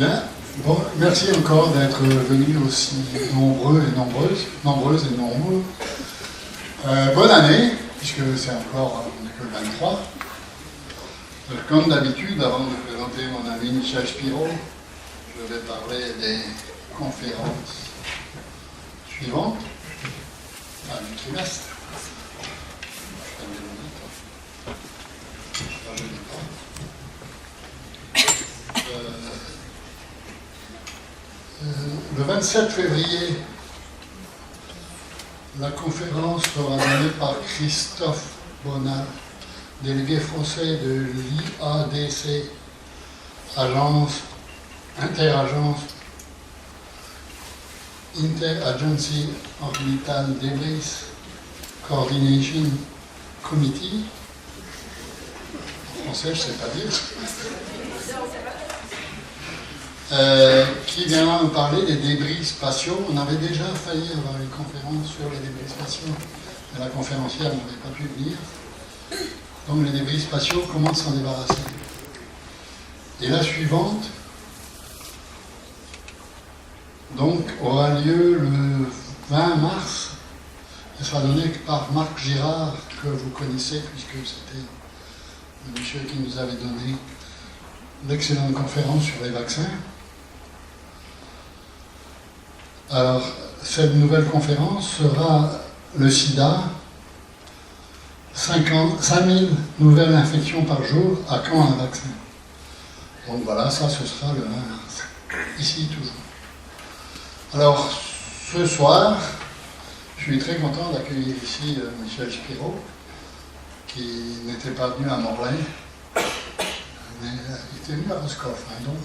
Bien. Bon, merci encore d'être venus aussi nombreux et nombreuses et nombreux. Bonne année, puisque c'est encore que le 23. Comme d'habitude, avant de présenter mon ami Michel Spiro, je vais parler des conférences suivantes, enfin du trimestre. Le 27 février, la conférence sera donnée par Christophe Bonal, délégué français de l'IADC, Interagency Orbital Debris Coordination Committee. En français, je ne sais pas dire. Qui viendra nous parler des débris spatiaux. On avait déjà failli avoir une conférence sur les débris spatiaux, mais la conférencière n'avait pas pu venir. Donc les débris spatiaux, comment s'en débarrasser? Et la suivante, donc, aura lieu le 20 mars. Elle sera donnée par Marc Girard, que vous connaissez, puisque c'était le monsieur qui nous avait donné l'excellente conférence sur les vaccins. Alors, cette nouvelle conférence sera le sida, 5000 nouvelles infections par jour, à quand un vaccin? Donc voilà, ça ce sera le 20 mars, ici toujours. Alors, ce soir, je suis très content d'accueillir ici Michel Spiro, qui n'était pas venu à Morlaix, mais il était venu à Roscoff, hein, donc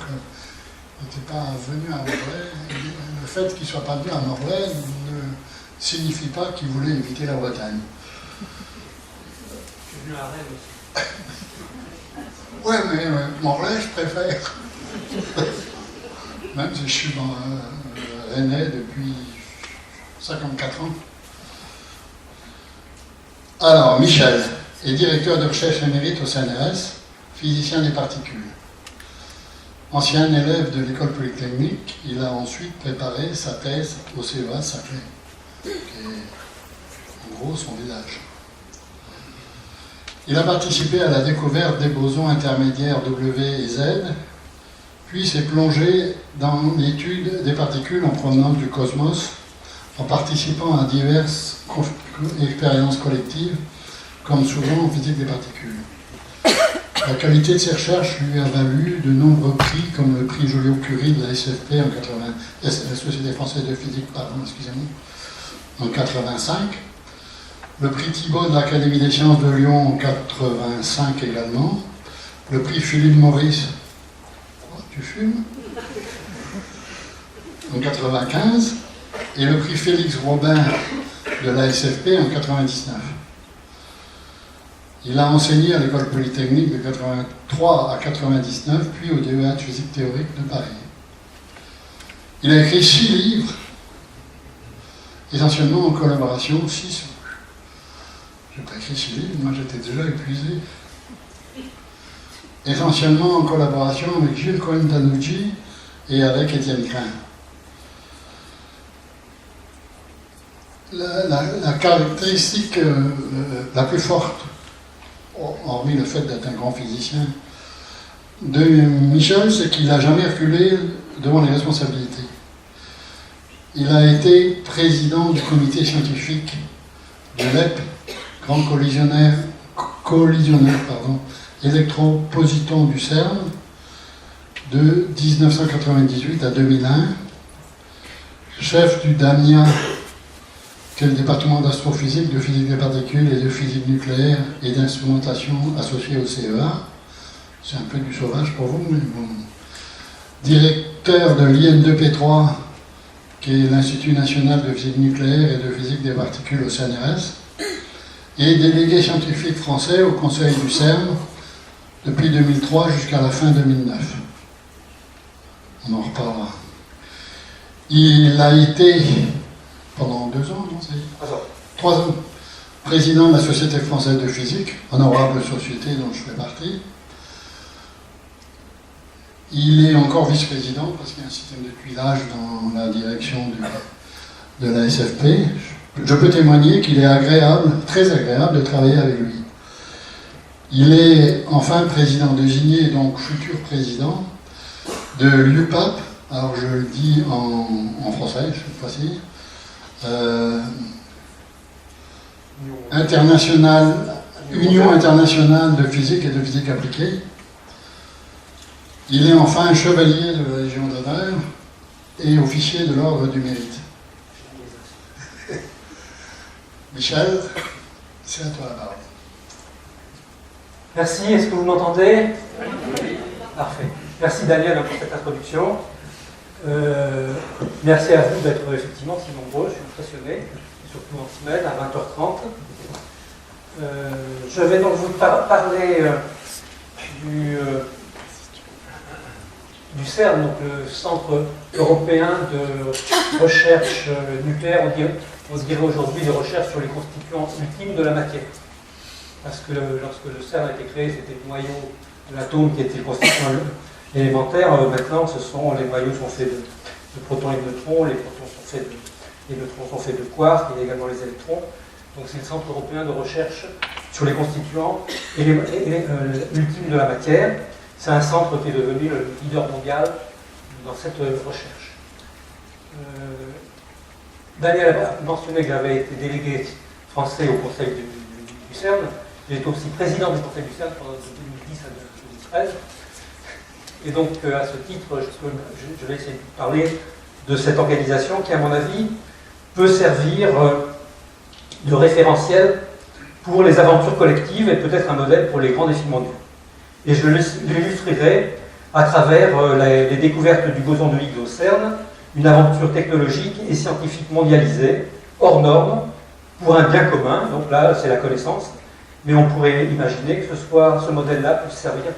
il n'était pas venu à Morlaix. Le fait qu'il ne soit pas venu à Morlaix ne signifie pas qu'il voulait éviter la Bretagne. Je suis venu à Rennes aussi. Ouais, mais Morlaix, je préfère. Même si je suis dans Rennais depuis 54 ans. Alors, Michel est directeur de recherche émérite au CNRS, physicien des particules. Ancien élève de l'école polytechnique, il a ensuite préparé sa thèse au CEA Saclay, qui est en gros son village. Il a participé à la découverte des bosons intermédiaires W et Z, puis s'est plongé dans l'étude des particules en provenance du cosmos, en participant à diverses expériences collectives, comme souvent en physique des particules. La qualité de ses recherches lui a valu de nombreux prix, comme le prix Joliot-Curie de la SFP en 80, la Société française de physique, en 85, le prix Thibault de l'Académie des sciences de Lyon en 85 également, le prix Philippe Maurice, oh, tu fumes, en 95, et le prix Félix Robin de la SFP en 99. Il a enseigné à l'école polytechnique de 83 à 99, puis au DEA de physique théorique de Paris. Il a écrit 6 livres, essentiellement en collaboration, 6. Je n'ai pas écrit 6 livres, moi j'étais déjà épuisé. Essentiellement en collaboration avec Gilles Cohen-Tanucci et avec Étienne Klein. La caractéristique la plus forte, hormis le fait d'être un grand physicien, de Michel, c'est qu'il n'a jamais reculé devant les responsabilités. Il a été président du comité scientifique de l'EP, grand collisionnaire électropositon du CERN, de 1998 à 2001, chef du DAMIA, qui est le département d'astrophysique, de physique des particules et de physique nucléaire et d'instrumentation associée au CEA. C'est un peu du sauvage pour vous, mais bon. Directeur de l'IN2P3, qui est l'Institut national de physique nucléaire et de physique des particules au CNRS, et délégué scientifique français au conseil du CERN depuis 2003 jusqu'à la fin 2009. On en reparlera. Il a été, pendant 2 ans, non, c'est 3 ans, président de la Société française de physique, honorable société dont je fais partie. Il est encore vice-président parce qu'il y a un système de tuilage dans la direction de la SFP. Je peux témoigner qu'il est agréable, très agréable de travailler avec lui. Il est enfin président désigné, donc futur président, de l'UPAP, alors je le dis en français cette fois-ci, Union internationale de physique et de physique appliquée. Il est enfin chevalier de la Légion d'honneur et officier de l'Ordre du Mérite. Michel, c'est à toi la parole. Merci, est-ce que vous m'entendez? Oui. Parfait. Merci Daniel pour cette introduction. Merci à vous d'être effectivement si nombreux, je suis impressionné, surtout en semaine à 20h30. Je vais donc vous parler du CERN, donc le Centre européen de recherche nucléaire, on dirait aujourd'hui de recherche sur les constituants ultimes de la matière. Parce que lorsque le CERN a été créé, c'était le noyau de l'atome qui était le constituant élémentaire. Maintenant, les noyaux sont faits de protons et de neutrons, les neutrons sont faits de quarks, il y a également les électrons. Donc c'est le Centre européen de recherche sur les constituants ultimes de la matière. C'est un centre qui est devenu le leader mondial dans cette recherche. Daniel a mentionné que j'avais été délégué français au Conseil du CERN. J'ai été aussi président du Conseil du CERN pendant 2010 à 2013. Et donc, à ce titre, je vais essayer de parler de cette organisation qui, à mon avis, peut servir de référentiel pour les aventures collectives et peut-être un modèle pour les grands défis mondiaux. Et je l'illustrerai à travers les découvertes du boson de Higgs au CERN, une aventure technologique et scientifique mondialisée, hors norme, pour un bien commun. Donc là, c'est la connaissance. Mais on pourrait imaginer que ce modèle-là puisse servir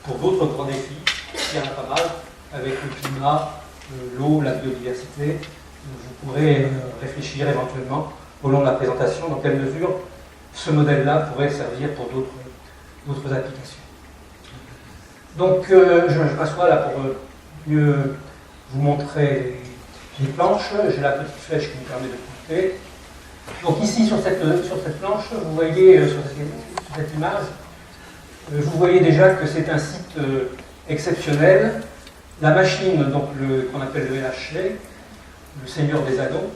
pour d'autres grands défis. Il y en a pas mal, avec le climat, l'eau, la biodiversité. Vous pourrez réfléchir éventuellement au long de la présentation dans quelle mesure ce modèle-là pourrait servir pour d'autres applications. Donc, je m'assois là pour mieux vous montrer les planches. J'ai la petite flèche qui me permet de pointer. Donc ici, sur cette planche, vous voyez, sur cette image, vous voyez déjà que c'est un site exceptionnel. La machine, donc qu'on appelle le LHC, le Seigneur des Anneaux,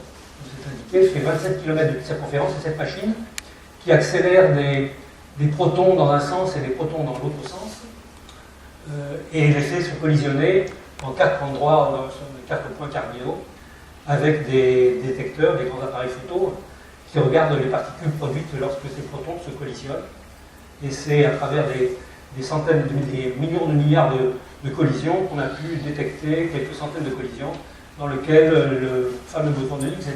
c'est indiqué, fait 27 km de circonférence. C'est cette machine qui accélère des protons dans un sens et des protons dans l'autre sens, et les fait se collisionner en 4 endroits, sur 4 points cardinaux, avec des détecteurs, des grands appareils photo, qui regardent les particules produites lorsque ces protons se collisionnent. Et c'est à travers des centaines, des millions de milliards de collisions qu'on a pu détecter quelques centaines de collisions dans lesquelles le fameux boson de Higgs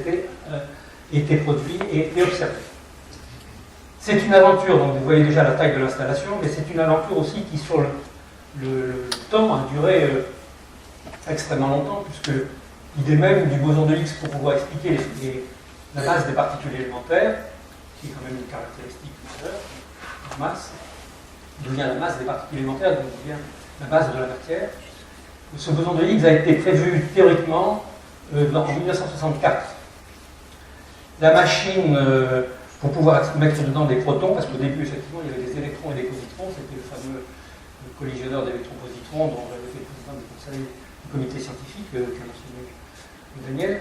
était produit et observé. C'est une aventure, donc vous voyez déjà la taille de l'installation, mais c'est une aventure aussi qui, sur le temps, a duré extrêmement longtemps, puisque l'idée même du boson de Higgs pour pouvoir expliquer la masse des particules élémentaires, qui est quand même une caractéristique majeure, la masse, d'où vient la masse des particules élémentaires, d'où vient la base de la matière. Ce boson de Higgs a été prévu théoriquement en 1964. La machine, pour pouvoir mettre dedans des protons, parce qu'au début, effectivement, il y avait des électrons et des positrons, c'était le fameux collisionneur d'électrons-positrons dont j'avais été président du conseil du comité scientifique, qu'a mentionné Daniel.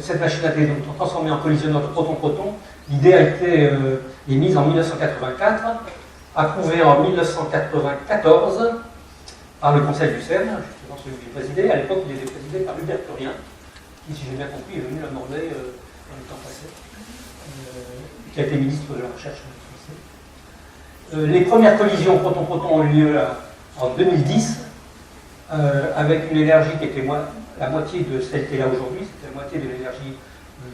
Cette machine a été donc transformée en collisionneur de proton-proton. L'idée a été émise en 1984, approuvée en 1994 par le conseil du CERN, justement celui que j'ai présidé. À l'époque, il était présidé par Hubert Curien, qui, si j'ai bien compris, est venu à Morlaix dans le temps passé, qui a été ministre de la Recherche français. Les premières collisions proton-proton ont eu lieu en 2010, avec une énergie qui était la moitié de celle qui est là aujourd'hui, c'était la moitié de l'énergie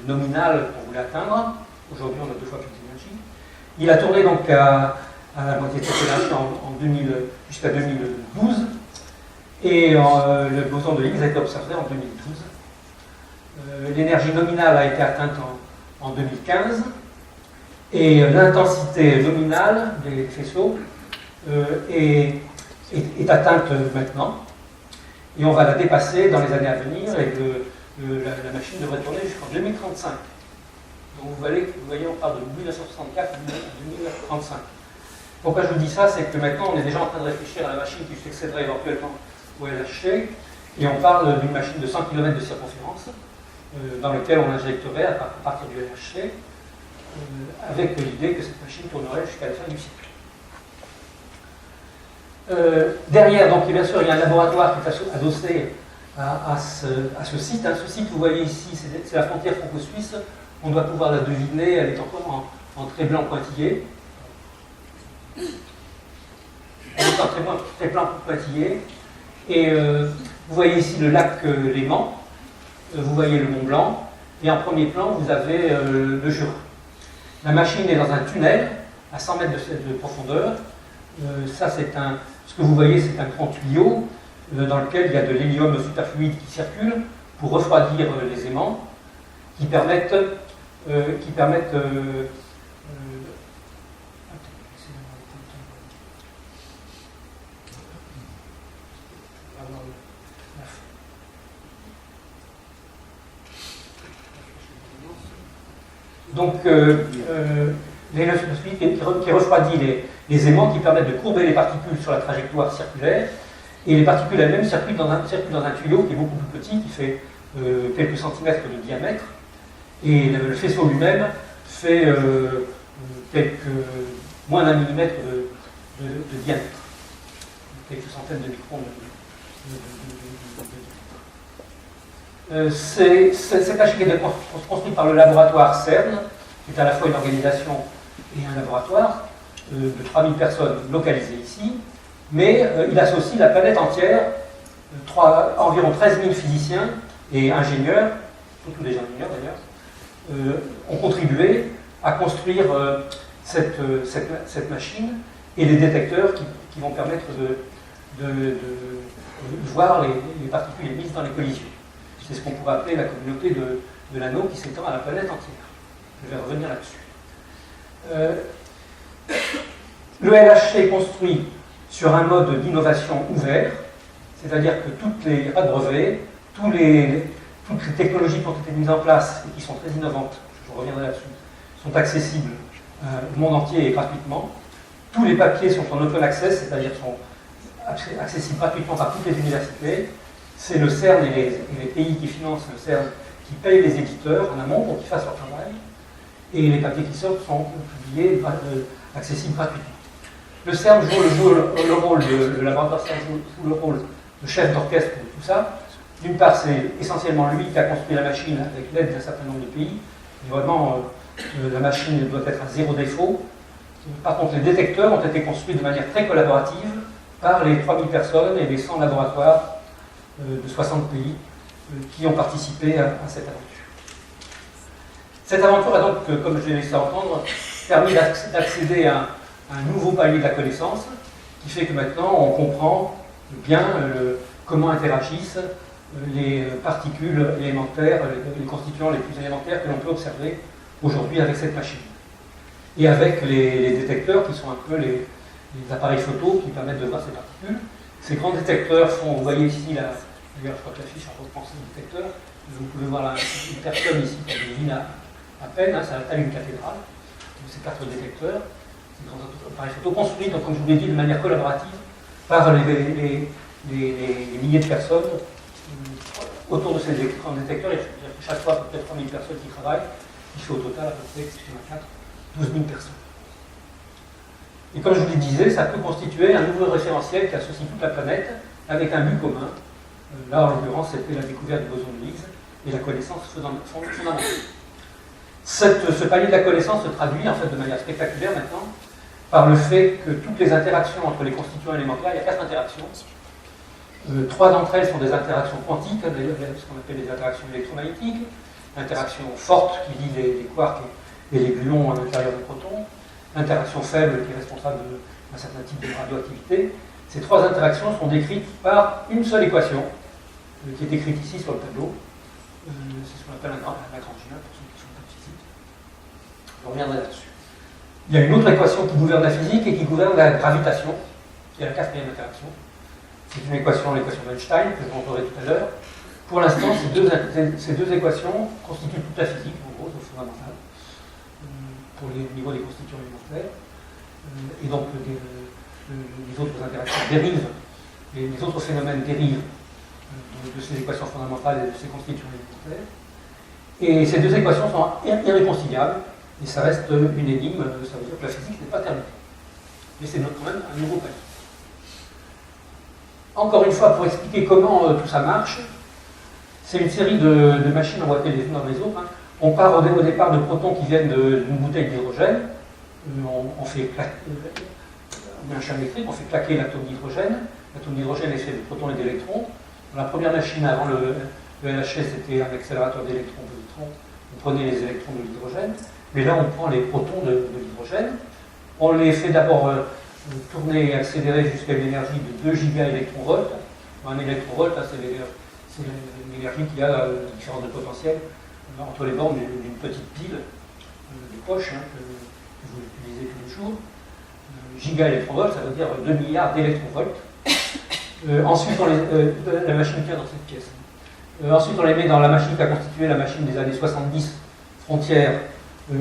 nominale qu'on voulait atteindre. Aujourd'hui, on a 2 fois plus d'énergie. Il a tourné donc à la moitié de cette énergie jusqu'à 2012, et le boson de Higgs a été observé en 2012. L'énergie nominale a été atteinte en 2015, et l'intensité nominale des faisceaux est atteinte maintenant, et on va la dépasser dans les années à venir, et la machine devrait tourner jusqu'en 2035. Donc vous voyez, on parle de 1964 à 2035. Pourquoi je vous dis ça? C'est que maintenant on est déjà en train de réfléchir à la machine qui succéderait éventuellement au LHC, et on parle d'une machine de 100 km de circonférence, dans laquelle on injecterait à partir du LHC, avec l'idée que cette machine tournerait jusqu'à la fin du cycle. Derrière, donc bien sûr, il y a un laboratoire qui est adossé à ce site. Hein. Ce site, vous voyez ici, c'est la frontière franco-suisse. On doit pouvoir la deviner, elle est encore en très blanc pointillé. Elle est en très blanc pointillé. Et vous voyez ici le lac Léman, vous voyez le Mont Blanc, et en premier plan, vous avez le Jura. La machine est dans un tunnel à 100 mètres de profondeur. Ça, ce que vous voyez, c'est un grand tuyau dans lequel il y a de l'hélium superfluide qui circule pour refroidir les aimants qui permettent donc l'hélium superfluide qui refroidit les aimants qui permettent de courber les particules sur la trajectoire circulaire, et les particules elles-mêmes circulent dans un tuyau qui est beaucoup plus petit, qui fait quelques centimètres de diamètre, et le faisceau lui-même fait moins d'un millimètre de diamètre, quelques centaines de microns de cette machine est construite par le laboratoire CERN, qui est à la fois une organisation et un laboratoire de 3000 personnes localisées ici, mais il associe la planète entière, environ 13 000 physiciens et ingénieurs, surtout des ingénieurs d'ailleurs, ont contribué à construire cette machine et les détecteurs qui vont permettre de voir les particules émises dans les collisions. C'est ce qu'on pourrait appeler la communauté de l'anneau qui s'étend à la planète entière. Je vais revenir là-dessus. Le LHC est construit sur un mode d'innovation ouvert, c'est-à-dire que toutes les brevets, toutes les technologies qui ont été mises en place et qui sont très innovantes, je reviendrai là-dessus, sont accessibles au monde entier et gratuitement. Tous les papiers sont en open access, c'est-à-dire sont accessibles gratuitement par toutes les universités. C'est le CERN et les pays qui financent le CERN qui payent les éditeurs en amont pour qu'ils fassent leur travail. Et les papiers qui sortent sont publiés, accessibles gratuitement. Le CERN joue le rôle le laboratoire CERN joue le rôle de chef d'orchestre de tout ça. D'une part, c'est essentiellement lui qui a construit la machine avec l'aide d'un certain nombre de pays. Et vraiment, la machine doit être à zéro défaut. Par contre, les détecteurs ont été construits de manière très collaborative par les 3000 personnes et les 100 laboratoires de 60 pays qui ont participé à cette aventure. Cette aventure a donc, comme je l'ai laissé entendre, permis d'accéder à un nouveau palier de la connaissance qui fait que maintenant on comprend bien comment interagissent les particules élémentaires, les constituants les plus élémentaires que l'on peut observer aujourd'hui avec cette machine. Et avec les détecteurs qui sont un peu les appareils photo qui permettent de voir ces particules. Ces grands détecteurs font, vous voyez ici, d'ailleurs je crois que l'affiche reprend ces détecteurs, vous pouvez voir une personne ici qui devine à peine, hein, c'est à la taille d'une cathédrale, ces 4 détecteurs, ces grands appareils photo construits, donc, comme je vous l'ai dit, de manière collaborative par les milliers de personnes autour de ces grands détecteurs. Il y a chaque fois peut-être 3000 personnes qui travaillent, qui fait au total à peu près, excusez-moi, 12 000 personnes. Et comme je vous le disais, ça peut constituer un nouveau référentiel qui associe toute la planète avec un but commun. Là, en l'occurrence, c'était la découverte du boson de Higgs et la connaissance fondamentale. Ce palier de la connaissance se traduit en fait de manière spectaculaire maintenant par le fait que toutes les interactions entre les constituants élémentaires, il y a 4 interactions. 3 d'entre elles sont des interactions quantiques, d'ailleurs ce qu'on appelle des interactions électromagnétiques, interaction forte qui lie les quarks et les gluons à l'intérieur des protons, interaction faible qui est responsable d'un certain type de radioactivité. Ces 3 interactions sont décrites par une seule équation, qui est écrite ici sur le tableau. C'est ce qu'on appelle un Lagrangien, pour ceux qui sont pas de physique. Je reviendrai là-dessus. Il y a une autre équation qui gouverne la physique et qui gouverne la gravitation, qui est la 4e interaction. C'est une équation, l'équation d'Einstein, que je montrerai tout à l'heure. Pour l'instant, ces deux équations constituent toute la physique, en gros, au fondamental, pour les niveaux des constituants élémentaires. Et donc, les autres interactions dérivent, les autres phénomènes dérivent de ces équations fondamentales et de ces constituants élémentaires. Et ces deux équations sont irréconciliables, et ça reste une énigme, ça veut dire que la physique n'est pas terminée. Mais c'est quand même un nouveau palier. Encore une fois, pour expliquer comment tout ça marche, c'est une série de machines emboîtées les unes dans les autres. Hein. On part au départ de protons qui viennent d'une bouteille d'hydrogène. On met un champ électrique, on fait claquer l'atome d'hydrogène. L'atome d'hydrogène est fait de protons et d'électrons. Dans la première machine, avant le LHC, c'était un accélérateur d'électrons-positrons. On prenait les électrons de l'hydrogène. Mais là, on prend les protons de l'hydrogène. On les fait d'abord tourner et accélérer jusqu'à une énergie de 2 gigaélectronvolts. Un électronvolt, c'est l'énergie qu'il y a, la différence de potentiel entre les bornes d'une petite pile de poche que vous utilisez tous les jours. Gigaélectronvolt, ça veut dire 2 milliards d'électronvolts. Ensuite, la machine qui est dans cette pièce. Ensuite, on les met dans la machine qui a constitué la machine des années 70, frontière,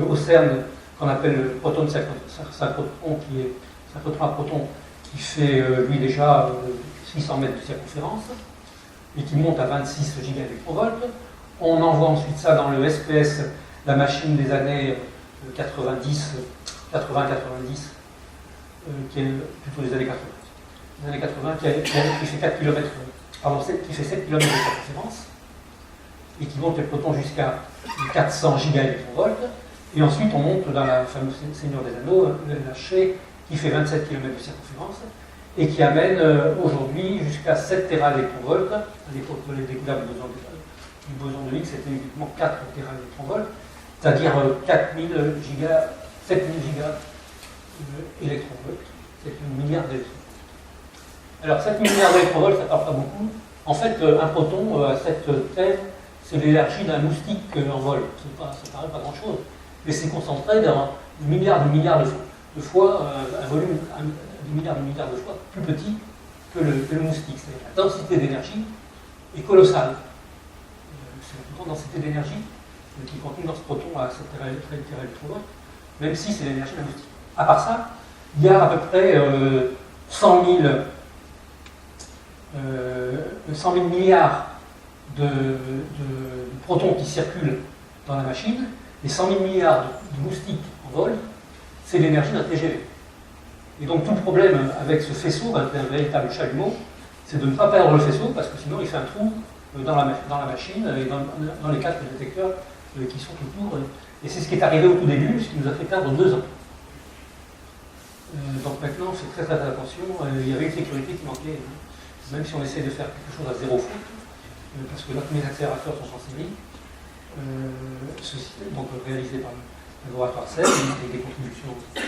au CERN, qu'on appelle le proton synchrotron, qui est synchrotron à proton, qui fait lui déjà 600 mètres de circonférence et qui monte à 26 gigaélectronvolts. On envoie ensuite ça dans le SPS, la machine des années 80-90, qui est plutôt les années 80. Les années 80 qui fait 4 km, qui fait 7 km de circonférence et qui monte les protons jusqu'à 400 gigaélectronvolts. Et ensuite, on monte dans la fameuse Seigneur des Anneaux, le LHC, qui fait 27 km de circonférence et qui amène aujourd'hui jusqu'à 7 téraélectronvolts. À l'époque de la découverte du boson de Higgs, c'était uniquement 4 téraélectronvolts, c'est-à-dire 7000 giga électronvolts, 7000 milliards d'électronvolts. Alors 7000 milliards d'électronvolts, ça ne parle pas beaucoup. En fait, un proton à cette taille, c'est l'énergie d'un moustique en vol. Ça ne paraît pas grand-chose, mais c'est concentré dans des milliards de fois, un volume de milliards de fois plus petit que le moustique. C'est-à-dire la densité d'énergie est colossale. C'est la plus grande densité d'énergie qui est contenue dans ce proton à 7 téraélectronvolts, même si c'est l'énergie d'un moustique. À part ça, il y a à peu près 100 000 milliards de protons qui circulent dans la machine, et 100 000 milliards de moustiques en vol, c'est l'énergie d'un TGV. Et donc tout le problème avec ce faisceau, un véritable chalumeau, c'est de ne pas perdre le faisceau, parce que sinon il fait un trou dans la machine et dans les 4 détecteurs qui sont autour. Et c'est ce qui est arrivé au tout début, ce qui nous a fait perdre 2 ans. Donc maintenant, on fait très attention. Il y avait une sécurité qui manquait, même si on essaie de faire quelque chose à zéro faute, parce que là, tous les accélérateurs sont en série, donc réalisés par le laboratoire CERN, avec des contributions de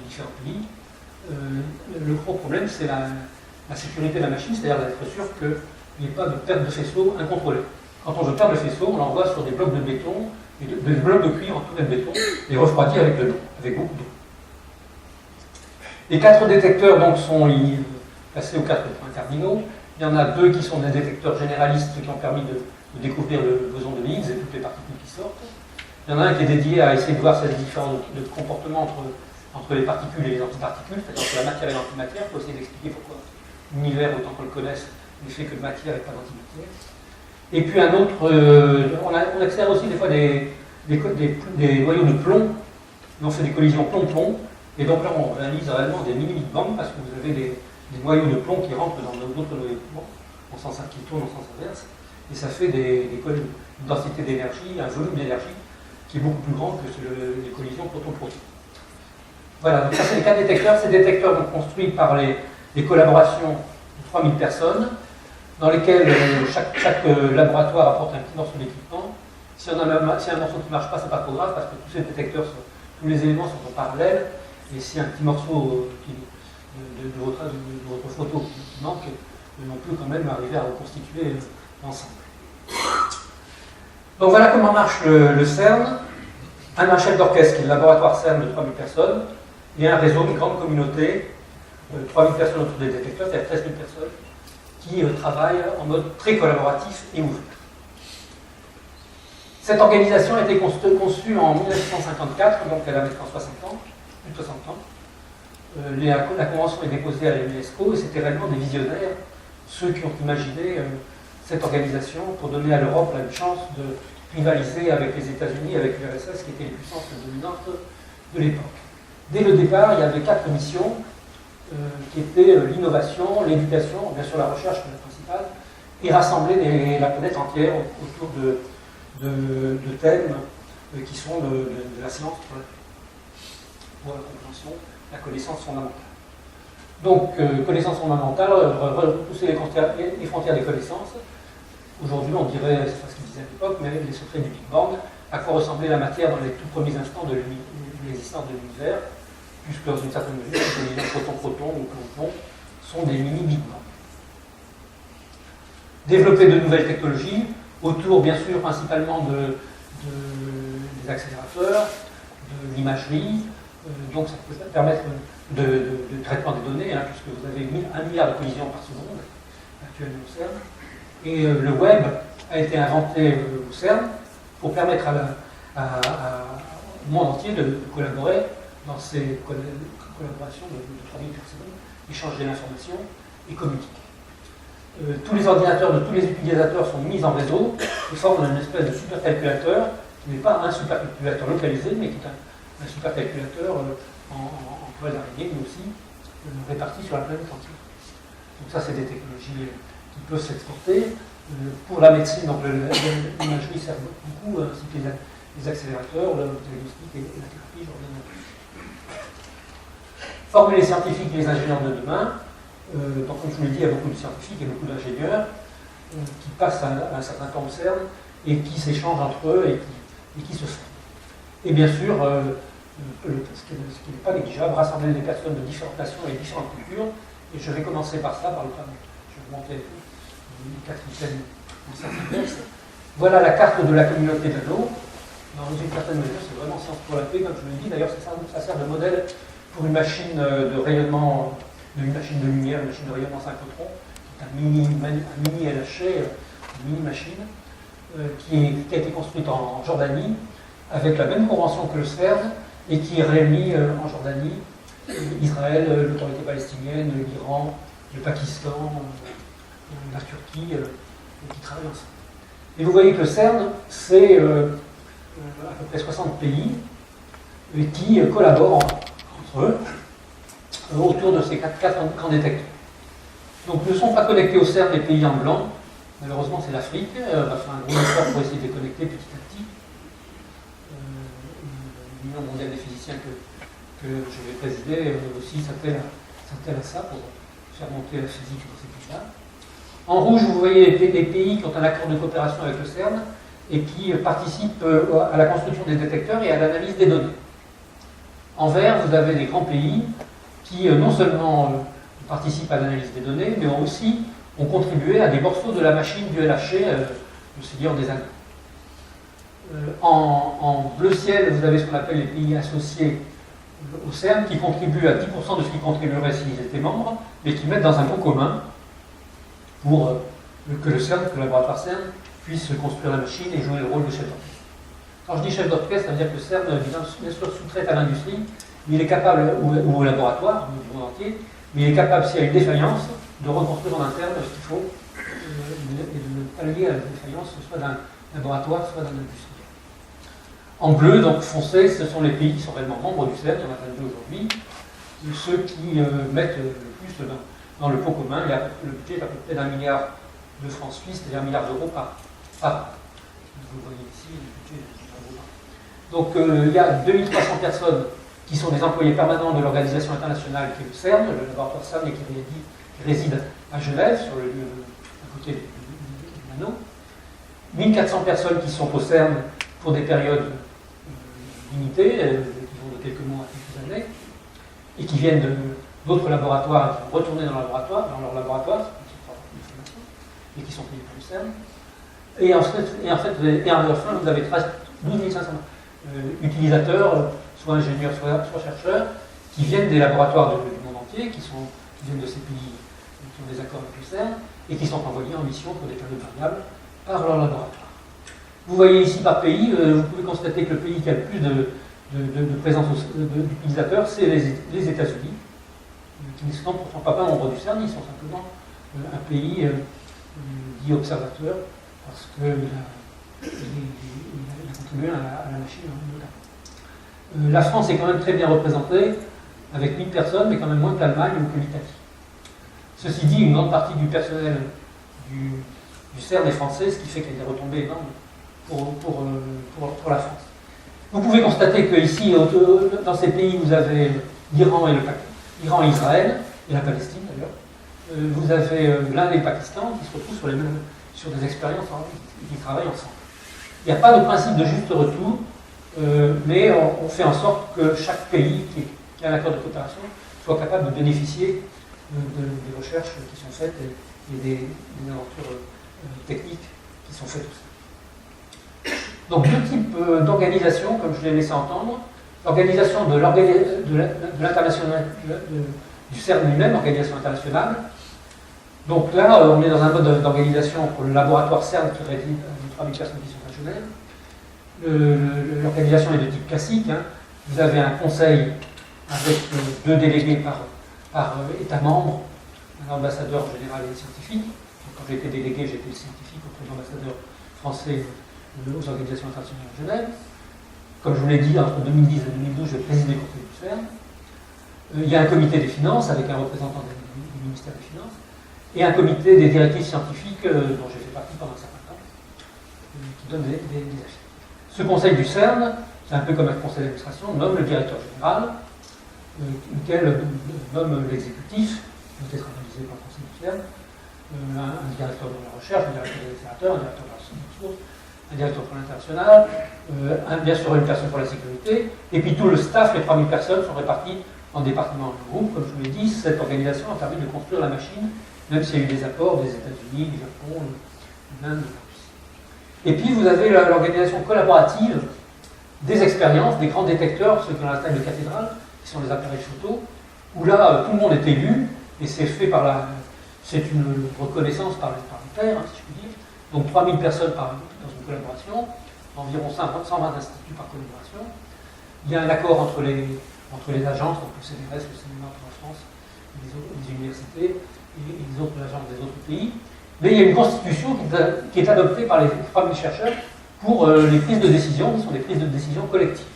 différents pays. Le gros problème, c'est la sécurité de la machine, c'est-à-dire d'être sûr qu'il n'y ait pas de perte de faisceau incontrôlée. Quand on veut perdre le faisceau, on l'envoie sur des blocs de béton, des blocs de cuivre entourés de béton, et refroidis avec de l'eau, avec beaucoup d'eau. Les 4 détecteurs donc, sont placés aux 4 points cardinaux. Il y en a 2 qui sont des détecteurs généralistes qui ont permis de découvrir le boson de Higgs et toutes les particules qui sortent. Il y en a un qui est dédié à essayer de voir ces différences de comportement entre les particules et les antiparticules, c'est-à-dire entre la matière et l'antimatière, pour essayer d'expliquer pourquoi l'univers, autant qu'on le connaisse, n'est fait que de matière et pas d'antimatière. Et puis un autre, on accélère aussi des fois des noyaux de plomb, on fait des collisions plomb-plomb, et donc là on réalise réellement des mini-big bang parce que vous avez des noyaux de plomb qui rentrent dans d'autres noyaux de plomb, qui tournent en sens inverse, et ça fait une densité d'énergie, un volume d'énergie qui est beaucoup plus grand que les collisions proton-proton. Voilà, donc ça c'est les 4 détecteurs. Ces détecteurs sont construits par les collaborations de 3000 personnes, dans lesquelles chaque laboratoire apporte un petit morceau d'équipement. Si un morceau qui ne marche pas, c'est pas trop grave, parce que tous ces détecteurs, tous les éléments sont en parallèle, et si un petit morceau de votre photo qui manque, on peut quand même arriver à reconstituer l'ensemble. Donc voilà comment marche le CERN. Un chef d'orchestre qui est le laboratoire CERN de 3000 personnes, et un réseau, une grande communauté, 3000 personnes autour des détecteurs, c'est-à-dire 13 000 personnes, qui travaille en mode très collaboratif et ouvert. Cette organisation a été conçue en 1954, donc elle a maintenant 60 ans, plus de 60 ans. La convention est déposée à l'UNESCO et c'était réellement des visionnaires, ceux qui ont imaginé cette organisation pour donner à l'Europe la chance de rivaliser avec les États-Unis, avec l'URSS, qui étaient les puissances dominantes de l'époque. Dès le départ, il y avait 4 missions qui étaient l'innovation, l'éducation, bien sûr la recherche comme la principale, et rassembler la planète entière autour de thèmes qui sont de la science pour la compréhension, la connaissance fondamentale. Donc, connaissance fondamentale, repousser les frontières des connaissances. Aujourd'hui, on dirait, c'est pas ce qu'ils disaient à l'époque, mais les secrets du Big Bang, à quoi ressemblait la matière dans les tout premiers instants de l'existence de l'univers, puisque dans une certaine mesure, les proton-proton ou protons sont des mini-Big Bang. Développer de nouvelles technologies, autour, bien sûr, principalement des accélérateurs, de l'imagerie, donc ça peut permettre de traitement des données, puisque vous avez 1 milliard de collisions par seconde actuellement au CERN. Et le web a été inventé au CERN pour permettre au monde entier de collaborer dans ces collaborations de 3000 par seconde, échanger l'information et communiquer. Tous les ordinateurs de tous les utilisateurs sont mis en réseau et forment une espèce de supercalculateur qui n'est pas un supercalculateur localisé, mais qui est un supercalculateur en toile d'araignée, mais aussi réparti sur la planète entière. Donc ça, c'est des technologies qui peuvent s'exporter. Pour la médecine, donc l'imagerie sert beaucoup, ainsi que les accélérateurs, le diagnostic et la thérapie, j'en reviendrai plus. Former les scientifiques et les ingénieurs de demain. Donc, comme je vous l'ai dit, il y a beaucoup de scientifiques et beaucoup d'ingénieurs qui passent un certain temps au CERN et qui s'échangent entre eux et qui se forment. Et bien sûr, ce qui n'est pas négligeable, rassembler des personnes de différentes nations et différentes cultures. Et je vais commencer par ça, par le temps. Je vais monter les 4 items dans certains textes. Voilà la carte de la communauté de l'eau. Dans une certaine mesure, c'est vraiment science pour la paix, comme je vous l'ai dit. D'ailleurs, ça sert de modèle pour une machine de rayonnement, une machine de lumière, une machine de rayonnement synchrotron, qui est un mini LHC, une mini machine, qui a été construite en Jordanie, avec la même convention que le CERN, et qui réunit en Jordanie Israël, l'autorité palestinienne, l'Iran, le Pakistan, la Turquie, qui travaillent ensemble. Et vous voyez que le CERN, c'est à peu près 60 pays qui collaborent entre eux autour de ces 4 grands détecteurs. Donc ne sont pas connectés au CERN les pays en blanc. Malheureusement, c'est l'Afrique. On va faire un gros effort pour essayer de les connecter petit à petit. L'Union mondiale des physiciens que je vais présider aussi s'attelle à ça pour faire monter la physique dans ces pays-là. En rouge, vous voyez les pays qui ont un accord de coopération avec le CERN et qui participent à la construction des détecteurs et à l'analyse des données. En vert, vous avez des grands pays qui non seulement participent à l'analyse des données, mais ont contribué à des morceaux de la machine du LHC, le Seigneur des Anneaux. En bleu ciel, vous avez ce qu'on appelle les pays associés au CERN, qui contribuent à 10% de ce qu'ils contribueraient s'ils étaient membres, mais qui mettent dans un pot commun pour que le CERN, que le laboratoire CERN, puisse construire la machine et jouer le rôle de chef d'orchestre. Quand je dis chef d'orchestre, ça veut dire que le CERN, bien sûr, sous-traite à l'industrie, mais il est capable, ou au laboratoire, du monde entier, mais il est capable, s'il y a une défaillance, de reconstruire en interne ce qu'il faut, et de pallier à la défaillance, soit d'un laboratoire, soit d'un industrie. En bleu, donc foncé, ce sont les pays qui sont réellement membres du CERN, il y en a 22 aujourd'hui, ceux qui mettent le plus dans le pot commun. Le budget est à peu près d'1 milliard de francs suisses, c'est-à-dire 1 milliard d'euros par an. Vous voyez ici le budget de 1 milliard d'euros. Donc il y a 2300 personnes qui sont des employés permanents de l'organisation internationale qui est le CERN, le laboratoire CERN, et qui réside à Genève, sur le lieu à côté du Nano. 1400 personnes qui sont au CERN pour des périodes limitées, qui vont de quelques mois à quelques années, et qui viennent d'autres laboratoires, qui vont retourner dans leur laboratoire, et qui sont payés par le CERN. Et enfin, vous avez 12 500 utilisateurs, soit ingénieurs, soit chercheurs, qui viennent des laboratoires du monde entier, qui viennent de ces pays qui ont des accords avec le CERN, et qui sont envoyés en mission pour des périodes variables par leur laboratoire. Vous voyez ici par pays, vous pouvez constater que le pays qui a le plus de présence d'utilisateurs, c'est les États-Unis, qui ne sont pourtant pas membres du CERN, ils sont simplement un pays dit observateur, parce qu'il a contribué à la machine notamment. La France est quand même très bien représentée, avec 1000 personnes, mais quand même moins que l'Allemagne ou que l'Italie. Ceci dit, une grande partie du personnel du CERN est français, ce qui fait qu'il y a des retombées énormes pour la France. Vous pouvez constater que ici, dans ces pays, vous avez l'Iran et Israël, et la Palestine d'ailleurs. Vous avez l'Inde et le Pakistan qui se retrouvent sur des expériences qui travaillent ensemble. Il n'y a pas de principe de juste retour, mais on fait en sorte que chaque pays qui a un accord de coopération soit capable de bénéficier des recherches qui sont faites et des aventures techniques qui sont faites aussi. Donc deux types d'organisation, comme je l'ai laissé entendre. L'organisation de l'international, du CERN lui-même, organisation internationale. Donc là, on est dans un mode d'organisation pour le laboratoire CERN qui réunit les 3000 personnes qui sont à Genève. L'organisation est de type classique. Hein. Vous avez un conseil avec 2 délégués par État membre, un ambassadeur général et scientifique. Donc, quand j'étais délégué, j'étais le scientifique auprès de l'ambassadeur français aux organisations internationales de Genève. Comme je vous l'ai dit, entre 2010 et 2012, je présidais le conseil du CERN. Il y a un comité des finances avec un représentant du ministère des Finances et un comité des directives scientifiques dont j'ai fait partie pendant un certain temps, qui donne des avis. Ce conseil du CERN, c'est un peu comme un conseil d'administration, nomme le directeur général, lequel nomme l'exécutif, qui doit être analysé par le conseil du CERN, un directeur de la recherche, un directeur des sénateurs, un directeur de la ressource, un directeur pour l'international, bien sûr une personne pour la sécurité, et puis tout le staff, les 3000 personnes, sont réparties en départements et en groupes. Comme je vous l'ai dit, cette organisation a permis de construire la machine, même s'il y a eu des apports des États-Unis, du Japon, de l'Inde, de la Russie. Et puis vous avez l'organisation collaborative des expériences, des grands détecteurs, ceux qui ont la taille de cathédrale, qui sont les appareils photo, où là, tout le monde est élu, et c'est fait c'est une reconnaissance par les pairs, hein, si je puis dire. Donc 3000 personnes dans une collaboration, environ 120 instituts par collaboration. Il y a un accord entre les agences, donc le CNRS, le CNRS pour la France, les universités et les autres agences des autres pays. Mais il y a une constitution qui est adoptée par les 3000 chercheurs pour les prises de décision, qui sont des prises de décision collectives.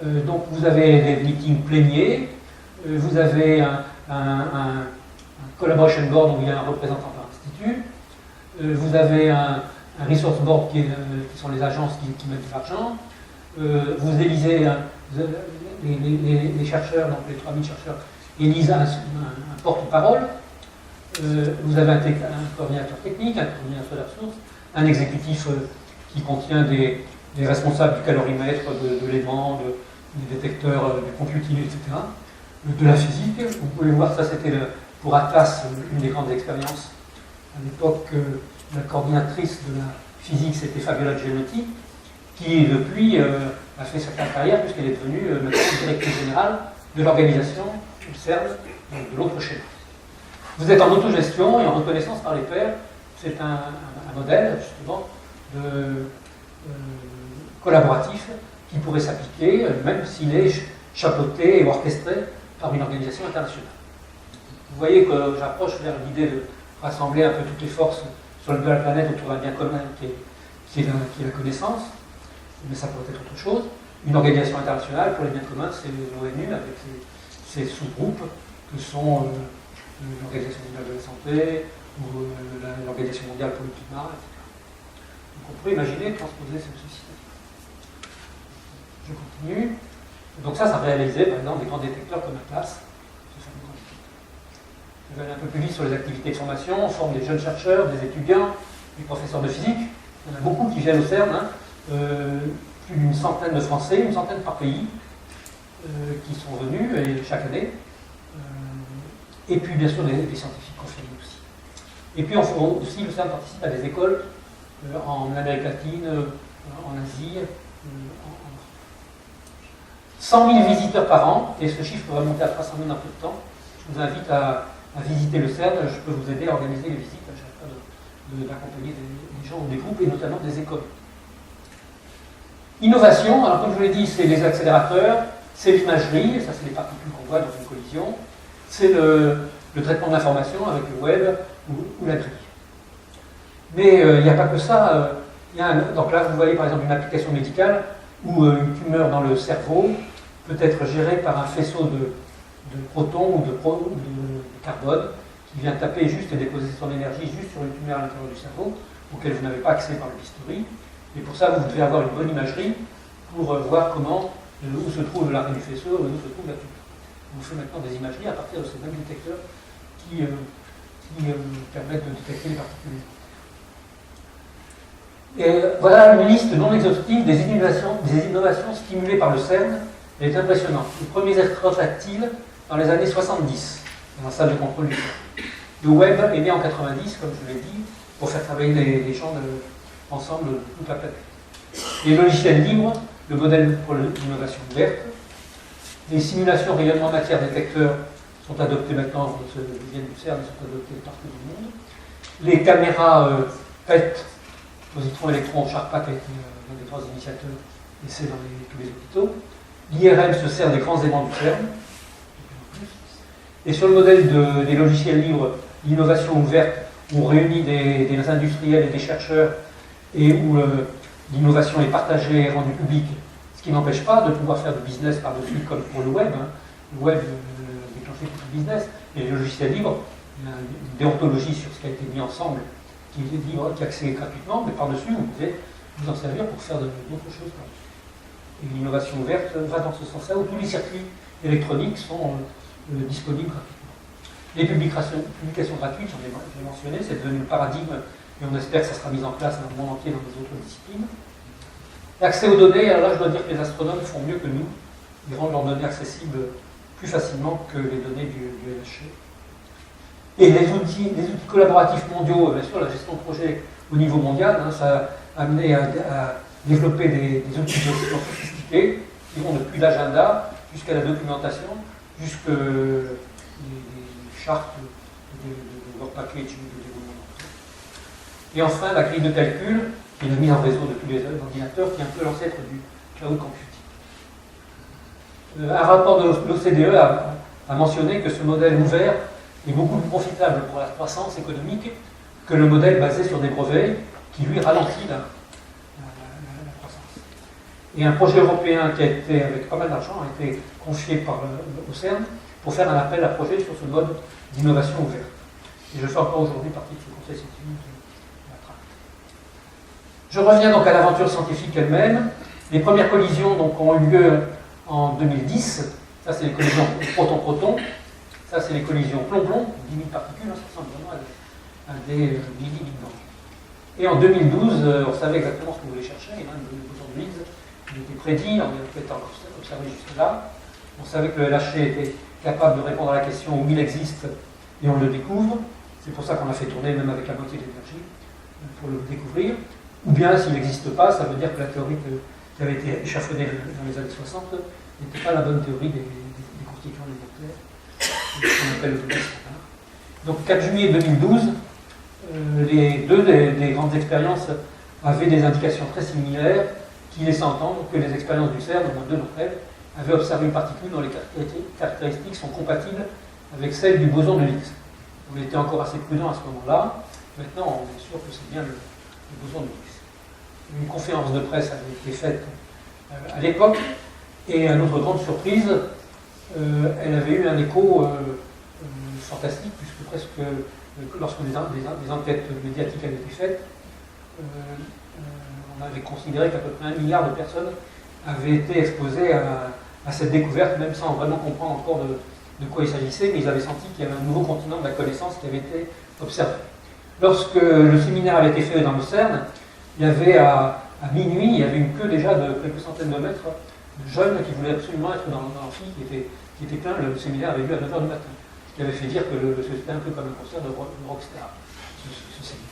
Donc vous avez des meetings pléniers, vous avez un collaboration board où il y a un représentant par institut, vous avez un resource board qui sont les agences qui mettent de l'argent, vous élisez les chercheurs, donc les 3000 chercheurs élisent un porte-parole, vous avez un coordinateur technique, un coordinateur de ressources, un exécutif qui contient des responsables du calorimètre, de l'aimant, des détecteurs, du computing, etc., de la physique. Vous pouvez voir, ça c'était pour Atlas, une des grandes expériences. À l'époque, la coordinatrice de la physique, c'était Fabiola Genotti, qui depuis a fait sa carrière puisqu'elle est devenue maintenant directrice générale de l'organisation du CERN, donc de l'autre schéma. Vous êtes en autogestion et en reconnaissance par les pairs. C'est un modèle, justement, collaboratif qui pourrait s'appliquer, même s'il est chapeauté et orchestré par une organisation internationale. Vous voyez que j'approche vers l'idée de rassembler un peu toutes les forces sur de la planète autour d'un bien commun qui est la connaissance, mais ça pourrait être autre chose. Une organisation internationale pour les biens communs, c'est l'ONU avec ses sous-groupes que sont l'Organisation mondiale de la santé ou l'Organisation mondiale pour le climat, etc. Donc on pourrait imaginer transposer ceci. Je continue. Donc ça réalisait par exemple des grands détecteurs comme Atlas. Je vais aller un peu plus vite sur les activités de formation. On forme des jeunes chercheurs, des étudiants, des professeurs de physique. Il y en a beaucoup qui viennent au CERN, plus d'une centaine de Français, une centaine par pays, qui sont venus chaque année. Et puis bien sûr des scientifiques confirmés aussi. Et puis aussi le CERN participe à des écoles en Amérique latine, en Asie, en 100 000 visiteurs par an, et ce chiffre va monter à 300 000 en peu de temps. Je vous invite à à visiter le CERN, je peux vous aider à organiser les visites, à chaque fois d'accompagner des gens ou des groupes, et notamment des écoles. Innovation, alors comme je vous l'ai dit, c'est les accélérateurs, c'est l'imagerie, et ça c'est les particules qu'on voit dans une collision, c'est le traitement de l'information avec le web ou la grille. Mais il n'y a pas que ça. Donc là, vous voyez par exemple une application médicale où une tumeur dans le cerveau peut être gérée par un faisceau de protons ou de carbone qui vient taper juste et déposer son énergie juste sur une tumeur à l'intérieur du cerveau auquel vous n'avez pas accès par le bistouri. Et pour ça, vous devez avoir une bonne imagerie pour voir où se trouve l'arrêt du faisceau et où se trouve la tumeur. On fait maintenant des imageries à partir de ces mêmes détecteurs qui permettent de détecter les particules. Et voilà une liste non exhaustive des innovations stimulées par le CERN. Elle est impressionnante. Les premiers écrans tactiles dans les années 70, dans la salle de contrôle du CERN. Le web est né en 90, comme je l'ai dit, pour faire travailler les gens ensemble de toute la planète. Les logiciels libres, le modèle pour l'innovation ouverte. Les simulations rayonnement matière détecteurs sont adoptées maintenant, ils viennent du CERN, sont adoptées partout dans le monde. Les caméras PET, positron, électron, Sharpak a été l'un des trois initiateurs, et c'est dans tous les hôpitaux. L'IRM se sert des grands aimants du CERN. Et sur le modèle des logiciels libres, l'innovation ouverte, où on réunit des industriels et des chercheurs, et où l'innovation est partagée et rendue publique, ce qui n'empêche pas de pouvoir faire du business par-dessus, comme pour le web. Le web déclenché pour le business, et les logiciels libres, il y a une déontologie sur ce qui a été mis ensemble, qui est libre, qui est accès gratuitement, mais par-dessus, vous pouvez vous en servir pour faire d'autres choses. Et l'innovation ouverte va dans ce sens-là, où tous les circuits électroniques sont disponibles gratuitement. Les publications gratuites, j'en ai mentionné, c'est devenu le paradigme, et on espère que ça sera mis en place dans le monde entier dans les autres disciplines. L'accès aux données, alors là je dois dire que les astronomes font mieux que nous, ils rendent leurs données accessibles plus facilement que les données du LHC. Et les outils collaboratifs mondiaux, bien sûr, la gestion de projet au niveau mondial, ça a amené à développer des outils sophistiqués qui vont depuis l'agenda jusqu'à la documentation, jusqu'à les chartes de work package de développement. Et enfin, la grille de calcul, qui est la mise en réseau de tous les ordinateurs, qui est un peu l'ancêtre du cloud computing. Un rapport de l'OCDE a mentionné que ce modèle ouvert est beaucoup plus profitable pour la croissance économique que le modèle basé sur des brevets qui, lui, ralentit la croissance. Et un projet européen qui a été, avec pas mal d'argent, a été confié au CERN pour faire un appel à projet sur ce mode d'innovation ouverte. Et je fais encore aujourd'hui partie de ce conseil scientifique de la traque. Je reviens donc à l'aventure scientifique elle-même. Les premières collisions donc, ont eu lieu en 2010. Ça, c'est les collisions proton-proton. Ça, c'est les collisions plomb-plomb, 10 000 particules, ça ressemble vraiment à des mini-big bang. Et en 2012, on savait exactement ce qu'on voulait chercher, le boson de Higgs, il était prédit, on avait peut-être observé jusque-là. On savait que le LHC était capable de répondre à la question où il existe, et on le découvre. C'est pour ça qu'on a fait tourner, même avec la moitié de l'énergie, pour le découvrir. Ou bien, s'il n'existe pas, ça veut dire que la théorie qui avait été échafaudée dans les années 60 n'était pas la bonne théorie des constituants élémentaires, qu'on appelle le domaine standard. Donc, 4 juillet 2012, les deux des grandes expériences avaient des indications très similaires qui laissaient entendre que les expériences du CERN, au moins deux d'entre elles, avaient observé une particule dont les caractéristiques sont compatibles avec celles du boson de Higgs. On était encore assez prudent à ce moment-là. Maintenant, on est sûr que c'est bien le boson de Higgs. Une conférence de presse avait été faite à l'époque, et à notre grande surprise, elle avait eu un écho fantastique, puisque presque, lorsque des enquêtes médiatiques avaient été faites, on avait considéré qu'à peu près 1 milliard de personnes avaient été exposées à cette découverte, même sans vraiment comprendre encore de quoi il s'agissait, mais ils avaient senti qu'il y avait un nouveau continent de la connaissance qui avait été observé. Lorsque le séminaire avait été fait dans le CERN, il y avait à minuit, il y avait une queue déjà de quelques centaines de mètres de jeunes qui voulaient absolument être dans l'amphi qui était plein. Le séminaire avait lieu à 9h du matin, ce qui avait fait dire que c'était un peu comme un concert de rockstar, ce séminaire.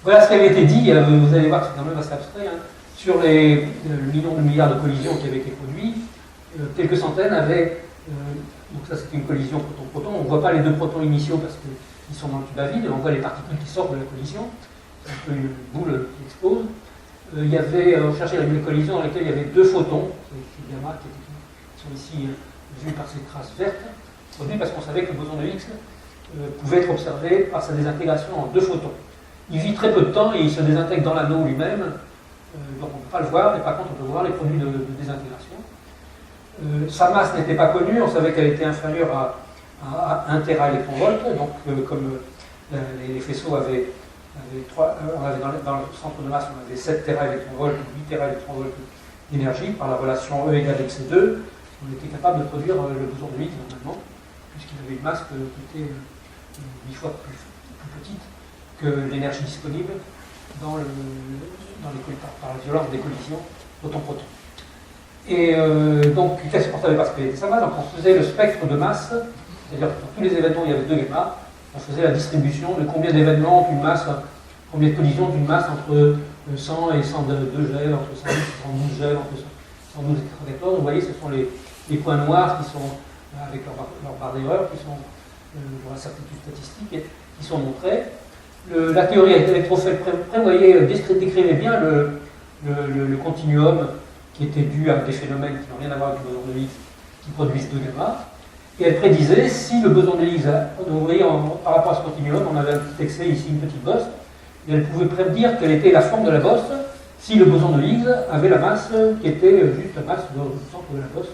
Voilà ce qui avait été dit. Vous allez voir que c'est quand même assez abstrait. Sur les millions de milliards de collisions qui avaient été produits, quelques centaines avaient Donc ça c'est une collision proton-proton. On ne voit pas les deux protons initiaux parce qu'ils sont dans le tube à vide, on voit les particules qui sortent de la collision. C'est un peu une boule qui explose. On cherchait une collision dans laquelle il y avait deux photons, ces gamma qui sont ici vus par ces traces vertes, produits parce qu'on savait que le boson de Higgs pouvait être observé par sa désintégration en deux photons. Il vit très peu de temps et il se désintègre dans l'anneau lui-même, donc on ne peut pas le voir, mais par contre on peut voir les produits de désintégration. Sa masse n'était pas connue, on savait qu'elle était inférieure à 1 téraélectronvolt, donc comme les faisceaux avaient dans le centre de masse, on avait 7 téraélectronvolts, 8 téraélectronvolts d'énergie, par la relation E égale MC2, on était capable de produire le boson de Higgs normalement, puisqu'il avait une masse qui était 8 fois plus petite que l'énergie disponible par la violence des collisions proton-proton. Et donc, qu'est-ce qu'on ne savait pas ce qu'était sa masse? Donc, on faisait le spectre de masse, c'est-à-dire que pour tous les événements, il y avait 2 gamma, on faisait la distribution de combien d'événements d'une masse, combien de collisions d'une masse entre 100 et 102 gels, entre 110 et 112 gels, entre 112 et 94. Vous voyez, ce sont les points noirs qui sont, avec leur barre d'erreur, qui sont dans la certitude statistique, et qui sont montrés. La théorie électrophèle décrivait bien le continuum qui était dû à des phénomènes qui n'ont rien à voir avec le boson de Higgs, qui produisent 2 gamma. Et elle prédisait si le boson de Higgs, vous voyez, par rapport à ce continuum, on avait un petit excès ici, une petite bosse, et elle pouvait prédire quelle était la forme de la bosse si le boson de Higgs avait la masse qui était juste la masse du centre de la bosse,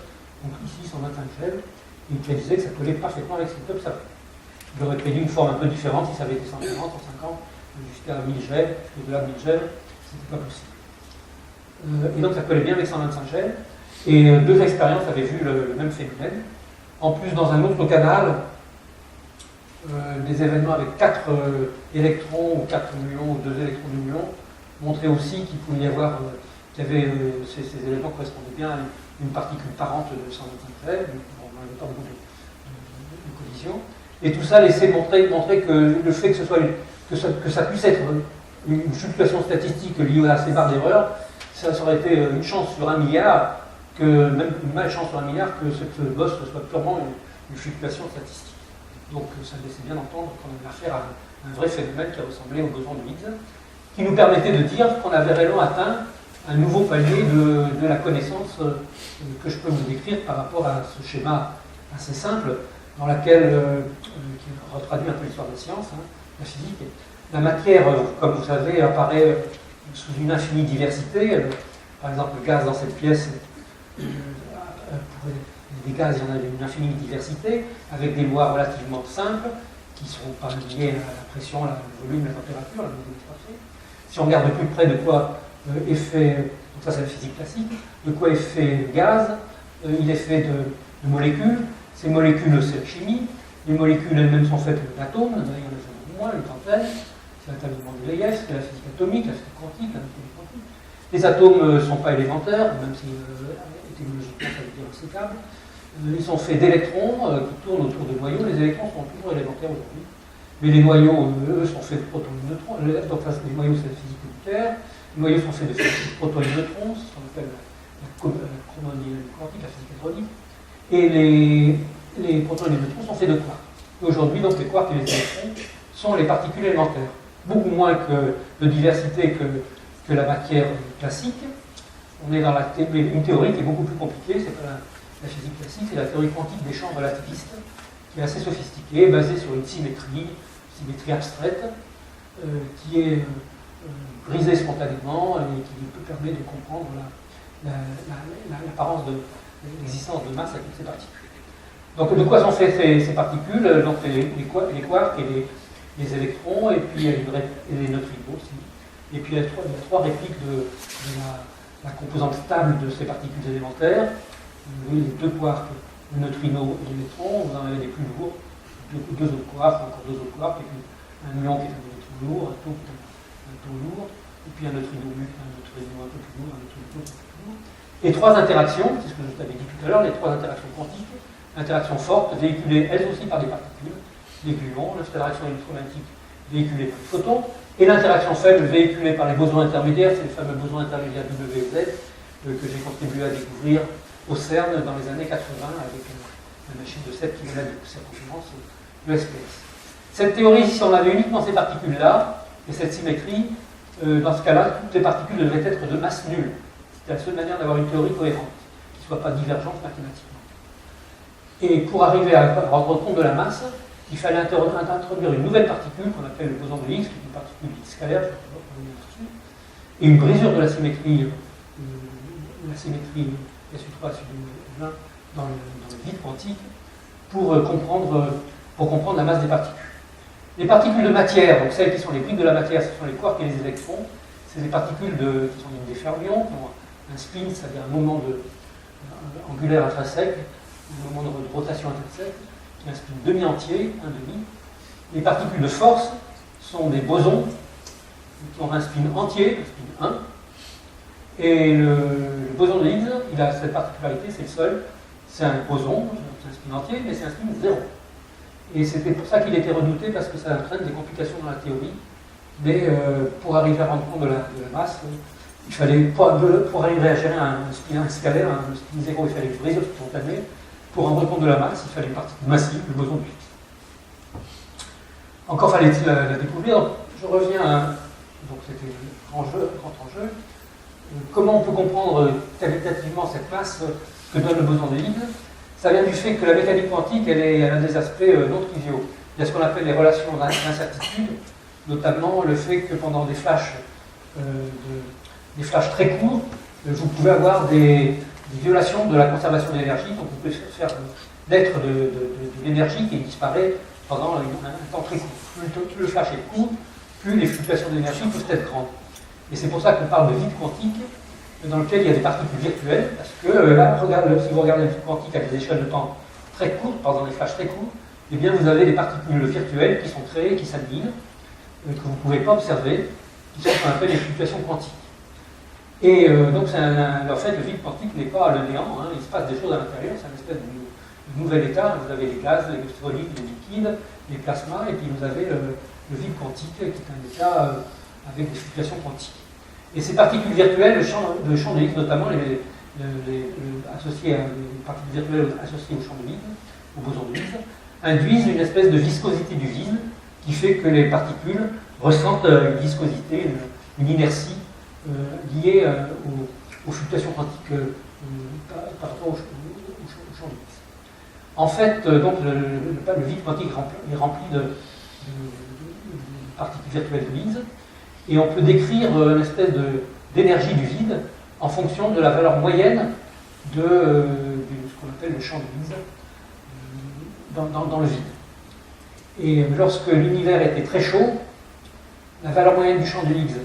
donc ici 125 gels, et il prédisait que ça collait parfaitement avec ce qu'il observait. Il aurait prédit une forme un peu différente si ça avait été 140, 150, jusqu'à 1000 gels, au-delà de 1000 gels, c'était pas possible. Et donc ça collait bien avec 125 gels, et 2 expériences avaient vu le même phénomène. En plus, dans un autre canal, des événements avec 4 électrons, ou 4 muons, ou 2 électrons du muon, montraient aussi qu'il pouvait y avoir, ces éléments correspondaient bien à une particule parente de 125 gels, en même temps de collision. Et tout ça laissait montrer que le fait que ça puisse être une fluctuation statistique liée à ces barres d'erreur, ça aurait été une chance sur 1 milliard, même une malchance sur 1 milliard, que cette bosse soit purement une fluctuation statistique. Donc ça laissait bien entendre qu'on avait affaire à un vrai phénomène qui ressemblait au boson de Higgs, qui nous permettait de dire qu'on avait réellement atteint un nouveau palier de la connaissance que je peux vous décrire par rapport à ce schéma assez simple, dans laquelle, qui retraduit un peu l'histoire des sciences, la physique. La matière, comme vous savez, apparaît sous une infinie diversité. Par exemple, le gaz dans cette pièce, des gaz, il y en a une infinie diversité, avec des lois relativement simples, qui ne sont pas liées à la pression, le volume, la température, la démonstration. Si on regarde de plus près de quoi est fait, donc ça c'est la physique classique, de quoi est fait le gaz, il est fait de molécules. Ces molécules, c'est la chimie. Les molécules elles-mêmes sont faites d'atomes, il y en a moins, une trentaine. C'est l'établissement de Mendeleïev, c'est la physique atomique, la physique quantique, la mécanique quantique. Les atomes ne sont pas élémentaires, même si étymologiquement ça veut dire insécable. Ils sont faits d'électrons qui tournent autour de noyaux. Les électrons sont toujours élémentaires aujourd'hui. Mais les noyaux, eux, sont faits de protons et de neutrons. Donc les noyaux, c'est la physique nucléaire. Les noyaux sont faits de protons et de neutrons, c'est ce qu'on appelle la chromodynamique quantique, la physique hadronique. Et les protons et les neutrons sont faits de quarks. Aujourd'hui, donc, les quarks et les électrons sont les particules élémentaires. Beaucoup moins de diversité que la matière classique. On est dans une théorie qui est beaucoup plus compliquée, c'est pas la physique classique, c'est la théorie quantique des champs relativistes, qui est assez sophistiquée, basée sur une symétrie abstraite, qui est brisée spontanément et qui permet de comprendre l'apparence de l'existence de masse à toutes ces particules. Donc de quoi sont faites ces particules? Donc les quarks et les électrons, et puis les neutrinos aussi. Et puis il y a 3 répliques de la composante stable de ces particules élémentaires. Les 2 quarks, le neutrino et l'électron. Vous en avez des plus lourds, 2 autres quarks, encore 2 autres quarks, et puis un muon qui est un électron lourd, un tau qui est un tau lourd, et puis un neutrino mu qui est un neutrino un peu plus lourd, un neutrino un peu plus lourd. Et 3 interactions, c'est ce que je t'avais dit tout à l'heure, les 3 interactions quantiques, interactions fortes, véhiculées elles aussi par des particules, des gluons, l'interaction électromagnétique véhiculée par les photons, et l'interaction faible véhiculée par les bosons intermédiaires, c'est les fameux bosons intermédiaires W et Z, que j'ai contribué à découvrir au CERN dans les années 80 avec la machine de 7 km de circonférence de SPS. Cette théorie, si on avait uniquement ces particules-là, et cette symétrie, dans ce cas-là, toutes les particules devraient être de masse nulle. C'est la seule manière d'avoir une théorie cohérente, qui ne soit pas divergente mathématiquement. Et pour arriver à rendre compte de la masse, il fallait introduire une nouvelle particule qu'on appelle le boson de Higgs, qui est une particule scalaire, et une brisure de la symétrie SU3, SU20 dans le vide quantique pour comprendre la masse des particules. Les particules de matière, donc celles qui sont les briques de la matière, ce sont les quarks et les électrons. C'est des particules qui sont des fermions, qui ont un spin, c'est-à-dire un moment angulaire intrinsèque, un moment de rotation intrinsèque, qui est un spin demi-entier, un demi. Les particules de force sont des bosons, qui ont un spin entier, un spin 1. Et le boson de Higgs, il a cette particularité, c'est le seul. C'est un boson, c'est un spin entier, mais c'est un spin 0. Et c'était pour ça qu'il était redouté, parce que ça entraîne des complications dans la théorie. Mais pour arriver à rendre compte de la masse, il fallait, pour arriver à gérer un spin scalaire, un spin 0, il fallait une brisure spontanée. Pour rendre compte de la masse, il fallait une particule massive, le boson de Higgs. Encore fallait-il la découvrir. Donc, je reviens à... Donc c'était un grand enjeu. Comment on peut comprendre qualitativement cette masse que donne le boson de Higgs? Ça vient du fait que la mécanique quantique, elle a des aspects non triviaux. Il y a ce qu'on appelle les relations d'incertitude, notamment le fait que pendant des flashs très courts, vous pouvez avoir des violations de la conservation de l'énergie, donc vous pouvez faire naître de l'énergie qui disparaît pendant un temps très court. Plus le flash est court, plus les fluctuations d'énergie peuvent être grandes. Et c'est pour ça qu'on parle de vide quantique, dans lequel il y a des particules virtuelles, parce que là, si vous regardez le vide quantique à des échelles de temps très courtes, par exemple des flashs très courts, eh bien vous avez des particules virtuelles qui sont créées, qui s'annihilent, que vous ne pouvez pas observer, qui sont ce qu'on appelle les fluctuations quantiques. Et donc, en fait, le vide quantique n'est pas le néant, hein, il se passe des choses à l'intérieur, c'est une espèce de nouvel état. Vous avez les gaz, les solides, les liquides, les plasmas, et puis vous avez le vide quantique, qui est un état avec des fluctuations quantiques. Et ces particules virtuelles, le champ de Higgs notamment, les particules virtuelles associées au champ de Higgs, au boson de Higgs, induisent une espèce de viscosité du vide qui fait que les particules ressentent une viscosité, une inertie liée aux fluctuations quantiques par rapport au champ de Higgs. En fait, donc, le vide quantique est rempli de particules virtuelles de Higgs. Et on peut décrire une espèce d'énergie du vide en fonction de la valeur moyenne de ce qu'on appelle le champ de Higgs dans le vide. Et lorsque l'univers était très chaud, la valeur moyenne du champ de Higgs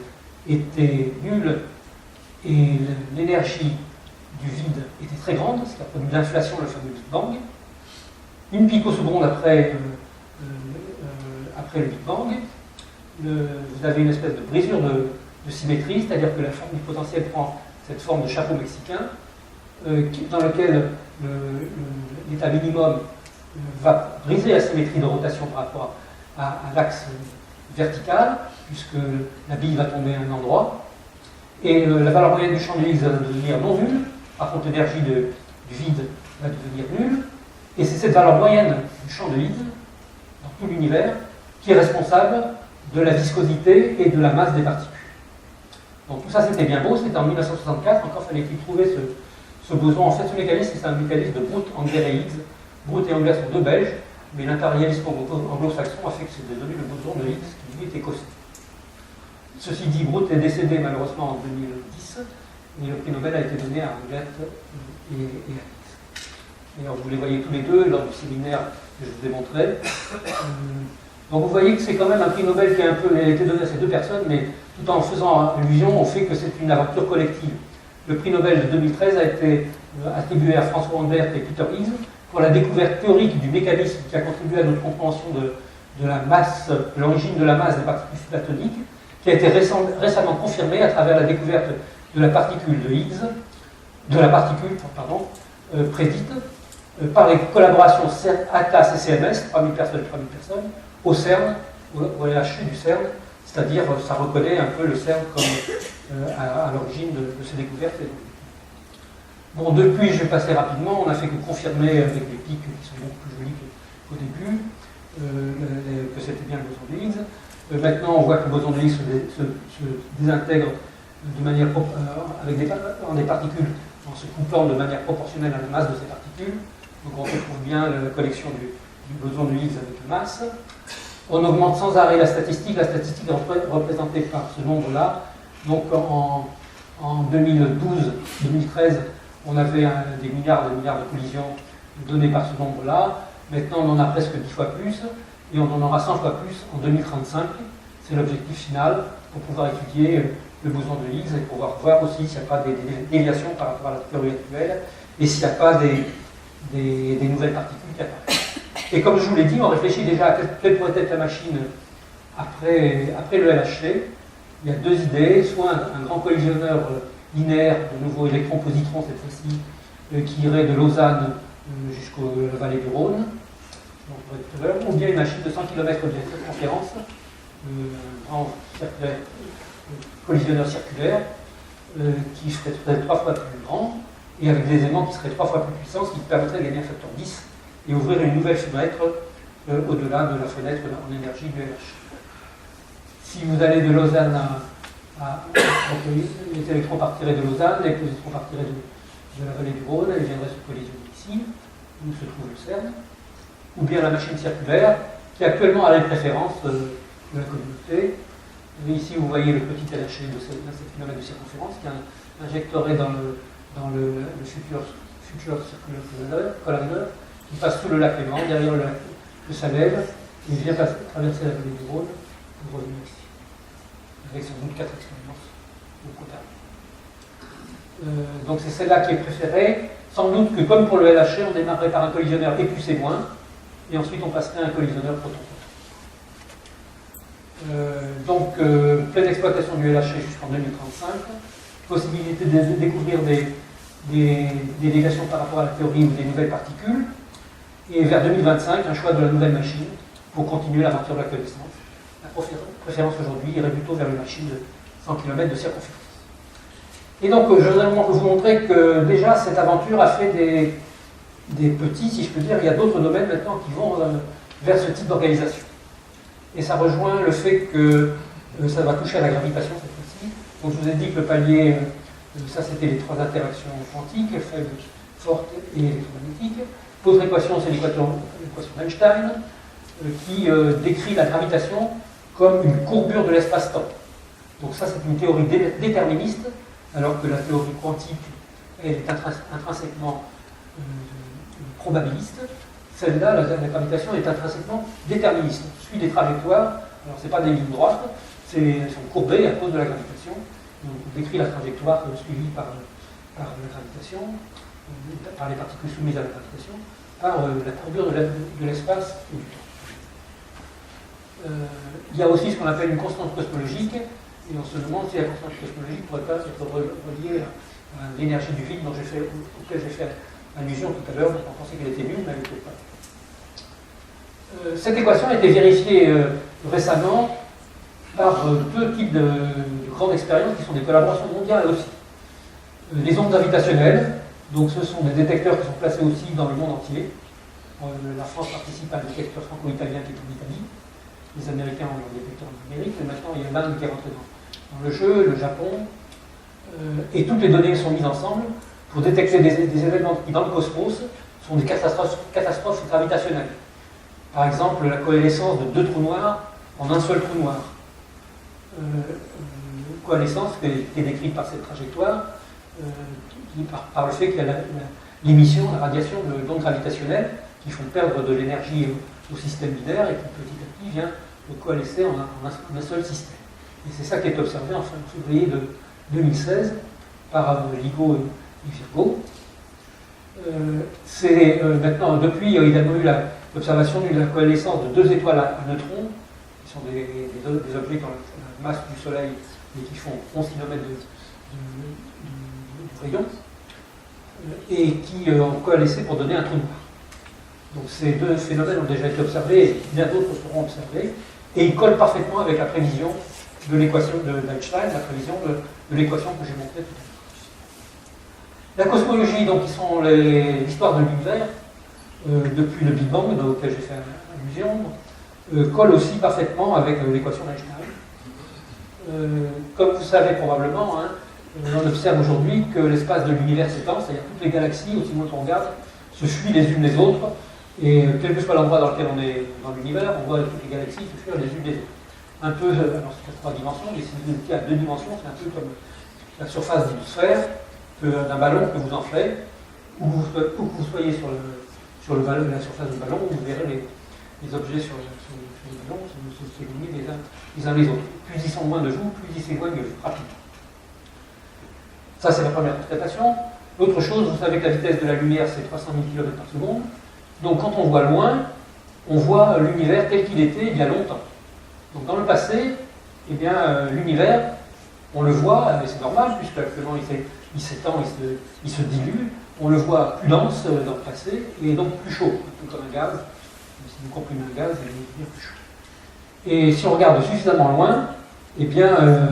était nulle et l'énergie du vide était très grande, ce qui a produit l'inflation, le fameux Big Bang. Une picoseconde après le Big Bang, vous avez une espèce de brisure de symétrie, c'est-à-dire que la forme du potentiel prend cette forme de chapeau mexicain, dans lequel l'état minimum va briser la symétrie de rotation par rapport à l'axe vertical, puisque la bille va tomber à un endroit, et la valeur moyenne du champ de Higgs va devenir non nulle, par contre l'énergie du vide va devenir nulle, et c'est cette valeur moyenne du champ de Higgs, dans tout l'univers, qui est responsable de la viscosité et de la masse des particules. Donc tout ça c'était bien beau, c'était en 1964, encore fallait-il trouver ce boson. En fait ce mécanisme c'est un mécanisme de Brute, Anger et Higgs. Brute et Anger sont deux Belges, mais l'impérialisme anglo-saxon a fait que c'est devenu le boson de Higgs qui lui est écossais. Ceci dit, Brute est décédé malheureusement en 2010, et le prix Nobel a été donné à Anger et à Higgs. Et alors, vous les voyez tous les deux lors du séminaire que je vous ai montré. Donc vous voyez que c'est quand même un prix Nobel qui a été donné à ces deux personnes, mais tout en faisant allusion au fait que c'est une aventure collective. Le prix Nobel de 2013 a été attribué à François Humbert et Peter Higgs pour la découverte théorique du mécanisme qui a contribué à notre compréhension de la masse, de l'origine de la masse des particules subatoniques, qui a été récemment confirmée à travers la découverte de la particule de Higgs, prédite par les collaborations ACAS et CMS, 3000 personnes, au CERN, au LHC du CERN, c'est-à-dire ça reconnaît un peu le CERN comme à l'origine de ces découvertes. Bon, depuis, je vais passer rapidement, on n'a fait que confirmer avec des pics qui sont beaucoup plus jolis qu'au début, que c'était bien le boson de Higgs. Maintenant, on voit que le boson de Higgs se désintègre de manière, en des particules en se couplant de manière proportionnelle à la masse de ces particules. Donc on retrouve bien la collection du boson de Higgs avec la masse. On augmente sans arrêt la statistique. La statistique est représentée par ce nombre-là. Donc en 2012-2013, on avait des milliards de collisions données par ce nombre-là. Maintenant, on en a presque 10 fois plus, et on en aura 100 fois plus en 2035. C'est l'objectif final pour pouvoir étudier le boson de Higgs et pouvoir voir aussi s'il n'y a pas des déviations par rapport à la théorie actuelle et s'il n'y a pas des nouvelles particules qui apparaissent. Et comme je vous l'ai dit, on réfléchit déjà à quelle pourrait être la machine après le LHC. Il y a deux idées, soit un grand collisionneur linéaire, de nouveau électron-positron cette fois-ci, qui irait de Lausanne jusqu'à la vallée du Rhône, ou bien une machine de 100 km de circonférence, un grand collisionneur circulaire, qui serait peut-être 3 fois plus grand, et avec des éléments qui seraient 3 fois plus puissants, ce qui permettrait de gagner un facteur 10 et ouvrir une nouvelle fenêtre au-delà de la fenêtre en énergie du LHC. Si vous allez de Lausanne donc les électrons partiraient de Lausanne, les positrons partiraient de la vallée du Rhône, et viendraient se collisionner ici, où se trouve le CERN, ou bien la machine circulaire, qui actuellement a les préférences de la communauté. Et ici, vous voyez le petit LHC de 7 km de circonférence, qui injecterait dans le futur circulaire collider, qui passe sous le lac Léman, derrière le lac de Salève, et vient traverser la vallée du Rhône pour revenir ici, avec sans doute 4 expériences au total. Donc c'est celle-là qui est préférée. Sans doute que comme pour le LHC, on démarrerait par un collisionneur époussé moins, et ensuite on passerait à un collisionneur proton-proton. Pleine exploitation du LHC jusqu'en 2035, possibilité de découvrir des déviations par rapport à la théorie ou des nouvelles particules, et vers 2025, un choix de la nouvelle machine pour continuer l'aventure de la connaissance. La préférence aujourd'hui irait plutôt vers une machine de 100 km de circonférence. Et donc, je voudrais vous montrer que déjà, cette aventure a fait des petits, si je peux dire, il y a d'autres domaines maintenant qui vont vers ce type d'organisation. Et ça rejoint le fait que ça va toucher à la gravitation cette fois-ci. Donc, je vous ai dit que le palier, ça c'était les 3 interactions quantiques, faibles, fortes et électromagnétiques. L'autre équation, c'est l'équation d'Einstein, qui décrit la gravitation comme une courbure de l'espace-temps. Donc ça, c'est une théorie déterministe, alors que la théorie quantique, elle est intrinsèquement probabiliste. Celle-là, la gravitation, est intrinsèquement déterministe. On suit des trajectoires, alors ce n'est pas des lignes droites, elles sont courbées à cause de la gravitation. Donc on décrit la trajectoire suivie par la gravitation, par les particules soumises à la gravitation, par la courbure de l'espace et du temps. Il y a aussi ce qu'on appelle une constante cosmologique, et on se demande si la constante cosmologique pourrait pas être reliée à l'énergie du vide auquel j'ai fait allusion tout à l'heure, donc on pensait qu'elle était nulle, mais elle n'était pas. Cette équation a été vérifiée récemment par 2 types de grandes expériences qui sont des collaborations mondiales aussi. Les ondes gravitationnelles, donc ce sont des détecteurs qui sont placés aussi dans le monde entier. La France participe à un détecteur franco-italien qui est en Italie. Les Américains ont un détecteur en Amérique, et maintenant il y a l'Inde qui est rentrée dans le jeu, le Japon, et toutes les données sont mises ensemble pour détecter des événements qui, dans le cosmos, sont des catastrophes gravitationnelles. Par exemple, la coalescence de 2 trous noirs en un seul trou noir. Coalescence qui est décrite par cette trajectoire, par le fait qu'il y a l'émission, la radiation d'ondes gravitationnelles qui font perdre de l'énergie au système binaire et qui petit à petit vient de coalescer en un seul système. Et c'est ça qui est observé en février de 2016 par LIGO et Virgo. Maintenant, depuis, il y a également eu l'observation de la coalescence de 2 étoiles à neutrons, qui sont des objets qui ont la masse du Soleil et qui font 11 km de rayon, et qui ont coalescé pour donner un trou noir. Donc ces 2 phénomènes ont déjà été observés, et bien d'autres seront observés, et ils collent parfaitement avec la prévision de l'équation d'Einstein, la prévision de l'équation que j'ai montrée tout La cosmologie, donc, qui sont l'histoire de l'univers, depuis le Big Bang, auquel j'ai fait allusion, colle aussi parfaitement avec l'équation d'Einstein. Comme vous savez probablement, hein, on observe aujourd'hui que l'espace de l'univers s'étend, c'est-à-dire toutes les galaxies, aussi loin qu'on regarde, se fuient les unes les autres, et quel que soit l'endroit dans lequel on est dans l'univers, on voit toutes les galaxies se fuir les unes les autres. Un peu, alors c'est 3 dimensions, mais si vous étiez à 2 dimensions, c'est un peu comme la surface d'une sphère, d'un ballon que vous enflez, où vous soyez sur la surface du ballon, vous verrez les objets sur le ballon s'éloigner les uns les autres. Plus ils sont loin de vous, plus ils s'éloignent rapidement. Ça, c'est la première constatation. L'autre chose, vous savez que la vitesse de la lumière, c'est 300 000 km par seconde. Donc, quand on voit loin, on voit l'univers tel qu'il était il y a longtemps. Donc, dans le passé, eh bien, l'univers, on le voit, et c'est normal, puisque actuellement il s'étend, il se dilue. On le voit plus dense dans le passé, et donc plus chaud, un peu comme un gaz. Si vous comprimez un gaz, il va devenir plus chaud. Et si on regarde suffisamment loin, eh bien,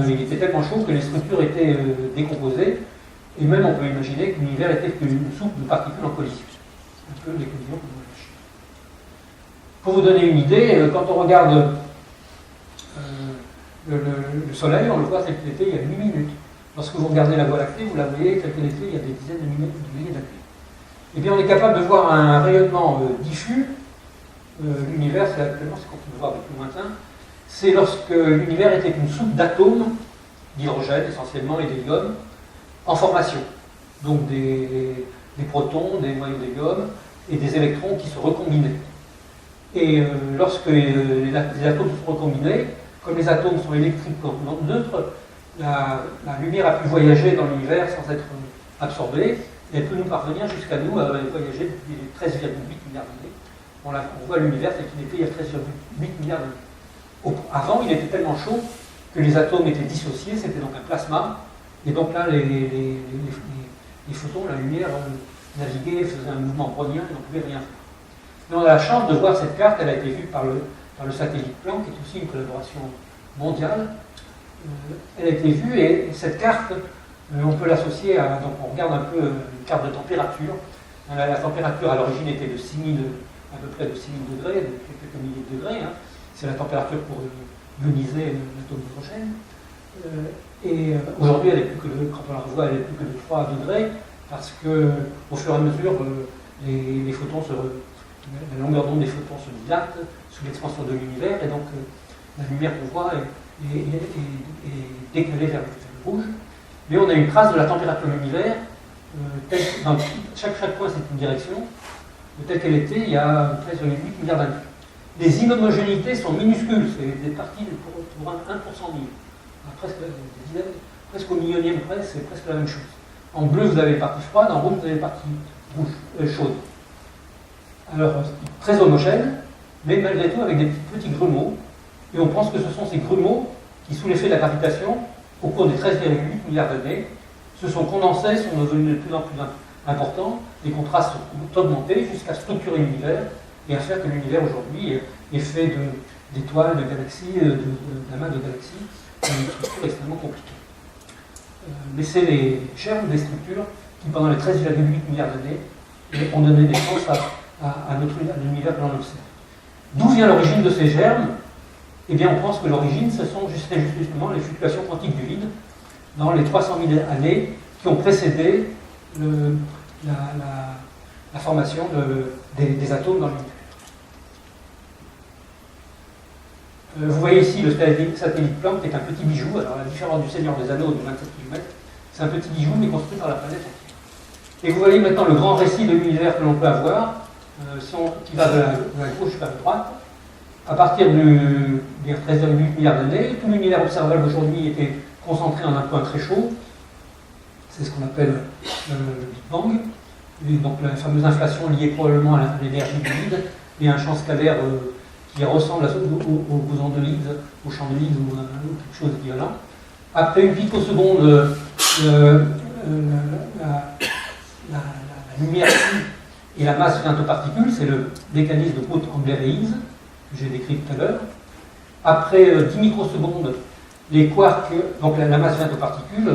il était tellement chaud que les structures étaient décomposées, et même on peut imaginer que l'univers était une soupe de particules en collision. Un peu les collisions qu'on voit là. Pour vous donner une idée, quand on regarde le Soleil, on le voit tel qu'il était il y a 8 minutes. Lorsque vous regardez la Voie lactée, vous la voyez telle qu'elle était il y a des dizaines de milliers d'années. Eh bien, on est capable de voir un rayonnement diffus. L'univers, c'est actuellement, c'est quand on le voit avec plus lointain, c'est lorsque l'univers était une soupe d'atomes, d'hydrogène essentiellement et d'hélium, en formation. Donc des protons, des noyaux d'hélium et des électrons qui se recombinaient. Et lorsque les atomes se sont recombinés, comme les atomes sont électriquement neutres, la lumière a pu voyager dans l'univers sans être absorbée, et elle peut nous parvenir jusqu'à nous, à voyager depuis 13,8 milliards d'années. On voit l'univers tel qu'il était il y a 13,8 milliards d'années. Avant, il était tellement chaud que les atomes étaient dissociés, c'était donc un plasma, et donc là, les photons, la lumière, naviguaient, faisaient un mouvement brownien, et on ne pouvait rien faire. Mais on a la chance de voir cette carte, elle a été vue par le satellite Planck, qui est aussi une collaboration mondiale. Elle a été vue, et cette carte, on peut l'associer à, donc on regarde un peu une carte de température. La température à l'origine était de 6000, à peu près de 6000 degrés, de quelques milliers de degrés. Hein. C'est la température pour ioniser l'atome d'hydrogène. Et aujourd'hui, quand on la revoit, elle est plus que de 3 degrés, parce que au fur et à mesure, les photons la longueur d'onde des photons se dilate sous l'expansion de l'univers, et donc la lumière qu'on voit est décalée vers le rouge. Mais on a une trace de la température de l'univers, chaque point c'est une direction, telle qu'elle était il y a 13,8 milliards d'années. Les inhomogénéités sont minuscules, c'est des parties pour 1% mille. Presque au millionième près, c'est presque la même chose. En bleu, vous avez les parties froides, en rouge, vous avez les parties chaudes. Alors, très homogène, mais malgré tout avec des petits grumeaux. Et on pense que ce sont ces grumeaux qui, sous l'effet de la gravitation, au cours des 13,8 milliards d'années, se sont condensés, sont devenus de plus en plus importants, les contrastes sont augmentés jusqu'à structurer l'univers et à faire que l'univers aujourd'hui est fait d'étoiles, de galaxies, d'amas de galaxies, une structure extrêmement compliquée. Mais c'est les germes des structures qui, pendant les 13,8 milliards d'années, ont donné naissance à l'univers que l'on observe. D'où vient l'origine de ces germes? Eh bien, on pense que l'origine, ce sont justement les fluctuations quantiques du vide dans les 300 000 années qui ont précédé la formation des atomes dans l'univers. Vous voyez ici le satellite Planck qui est un petit bijou. Alors, à la différence du Seigneur des Anneaux de 27 km, c'est un petit bijou mais construit par la planète entière. Et vous voyez maintenant le grand récit de l'univers que l'on peut avoir, qui va de la gauche vers la droite. À partir des 13,8 milliards d'années, tout l'univers observable aujourd'hui était concentré en un point très chaud. C'est ce qu'on appelle le Big Bang. Et donc la fameuse inflation liée probablement à l'énergie du vide et un champ scalaire qui ressemble au boson de Higgs, au champ de Higgs ou quelque chose d'équivalent. Après une picoseconde, la lumière et la masse vient aux particules, c'est le mécanisme de Hooke-Angler-Higgs que j'ai décrit tout à l'heure. Après 10 microsecondes, les quarks, donc la masse vient aux particules,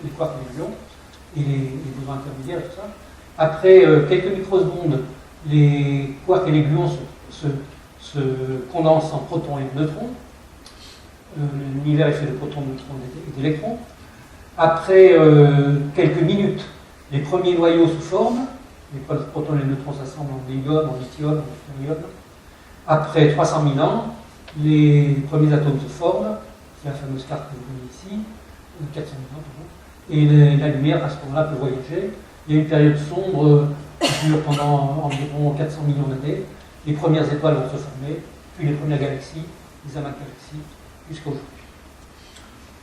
les quarks et les gluons, et les bosons intermédiaires, tout ça. Après quelques microsecondes, les quarks et les gluons se condensent en protons et neutrons. L'univers est fait de protons, de neutrons et d'électrons. Après quelques minutes, les premiers noyaux se forment. Les protons et les neutrons s'assemblent en iode, en lithium, en iode. Après 300 000 ans, les premiers atomes se forment. C'est la fameuse carte que vous voyez ici, 400 000 ans, pardon. Et la lumière, à ce moment-là, peut voyager. Il y a une période sombre qui dure pendant environ 400 millions d'années. Les premières étoiles vont se former, puis les premières galaxies, les amas de galaxies, jusqu'à aujourd'hui.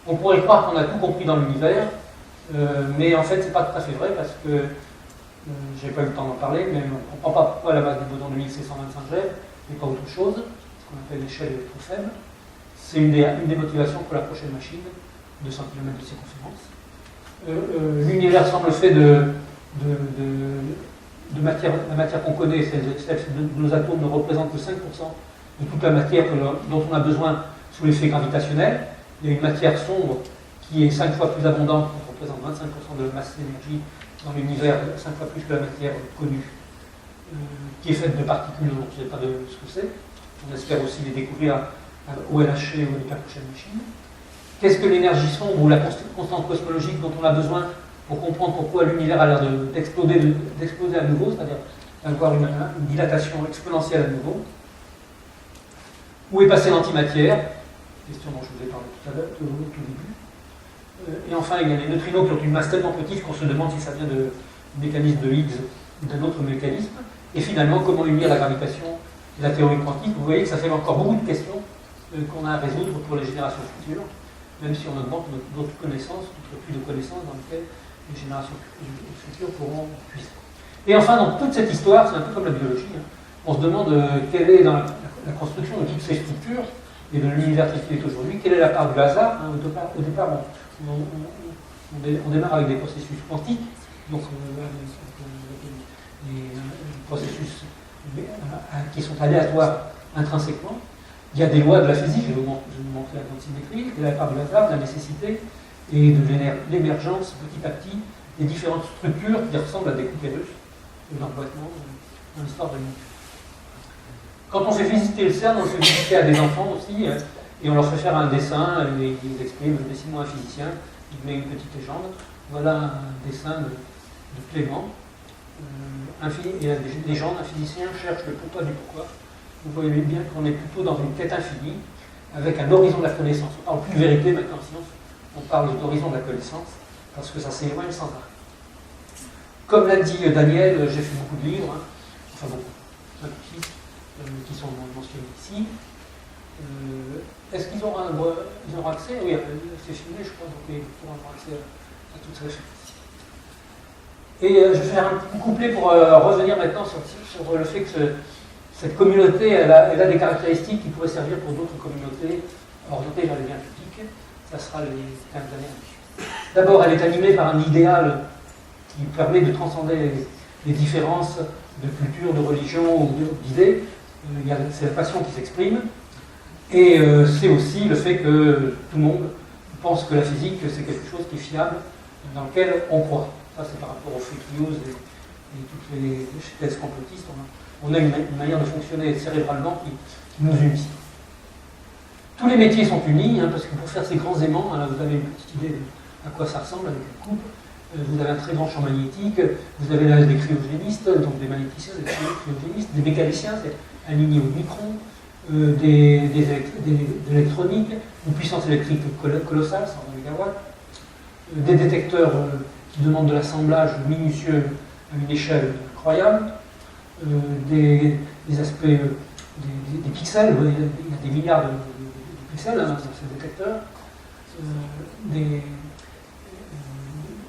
On pourrait croire qu'on a tout compris dans l'univers, mais en fait, c'est pas tout à fait vrai parce que j'ai pas eu le temps d'en parler, mais on ne comprend pas pourquoi la masse du boson de Higgs c'est 125 GeV, mais pas autre chose, ce qu'on appelle l'échelle électrofaible. C'est une des motivations pour la prochaine machine, 200 km de circonférence. L'univers semble fait de matière, la matière qu'on connaît, celle de nos atomes ne représente que 5% de toute la matière dont on a besoin sous l'effet gravitationnel. Il y a une matière sombre qui est 5 fois plus abondante, qui représente 25% de la masse d'énergie dans l'univers, 5 fois plus que la matière connue, qui est faite de particules dont on ne sait pas ce que c'est. On espère aussi les découvrir au LHC ou avec la prochaine machine. Qu'est-ce que l'énergie sombre ou la constante cosmologique dont on a besoin pour comprendre pourquoi l'univers a l'air d'exploser à nouveau, c'est-à-dire d'avoir une dilatation exponentielle à nouveau? Où est passée l'antimatière? Question dont je vous ai parlé tout à l'heure, au tout début. Et enfin, il y a les neutrinos qui ont une masse tellement petite qu'on se demande si ça vient du mécanisme de Higgs ou d'un autre mécanisme. Et finalement, comment unir la gravitation et la théorie quantique? Vous voyez que ça fait encore beaucoup de questions qu'on a à résoudre pour les générations futures, même si on augmente notre connaissance, notre flux de connaissances dans lequel les générations futures pourront puiser. Et enfin, dans toute cette histoire, c'est un peu comme la biologie, hein, on se demande quelle est dans la construction de toutes ces structures et de l'univers tel qu'il est aujourd'hui, quelle est la part du hasard. Hein. Au départ, on démarre avec des processus quantiques, donc des processus qui sont aléatoires intrinsèquement. Il y a des lois de la physique, je vais vous montrer la grande symétrie, et la part du hasard, de la nécessité et de l'émergence petit à petit des différentes structures qui ressemblent à des coupées russes de l'emboîtement dans l'histoire de l'univers. Quand on fait visiter le CERN, on le fait visiter à des enfants aussi, et on leur fait faire un dessin, ils expriment, dessine-moi un physicien, il met une petite légende. Voilà un dessin de Clément. Et la légende, un physicien cherche le pourquoi du pourquoi. Vous voyez bien qu'on est plutôt dans une quête infinie, avec un horizon de la connaissance. On parle plus de vérité maintenant en science, on parle d'horizon de la connaissance, parce que ça s'éloigne sans arrêt. Comme l'a dit Daniel, j'ai fait beaucoup de livres, enfin beaucoup, 5 ou 6, qui sont mentionnés ici. Est-ce qu'ils auront accès? Oui, c'est filmé, je crois, donc ils pourront avoir accès à toutes ces références. Et je vais faire un petit couplet pour revenir maintenant sur le fait que cette communauté, elle a des caractéristiques qui pourraient servir pour d'autres communautés orientées vers les biens publics. Ça sera les 15 années. D'abord, elle est animée par un idéal qui permet de transcender les différences de culture, de religion ou d'idées. C'est la passion qui s'exprime. Et c'est aussi le fait que tout le monde pense que la physique, c'est quelque chose qui est fiable, dans lequel on croit. Ça, c'est par rapport aux fake news et toutes les thèses complotistes. On a une manière de fonctionner cérébralement qui nous unit. Tous les métiers sont unis, hein, parce que pour faire ces grands aimants, là, vous avez une petite idée de à quoi ça ressemble avec une coupe. Vous avez un très grand champ magnétique, vous avez là des cryogénistes, donc des magnéticiens, des cryogénistes, des mécaniciens, c'est aligné au micron, de l'électronique, une puissance électrique colossale, 120 MW, des détecteurs qui demandent de l'assemblage minutieux à une échelle incroyable, des aspects, des pixels, il y a des milliards de pixels dans ces détecteurs,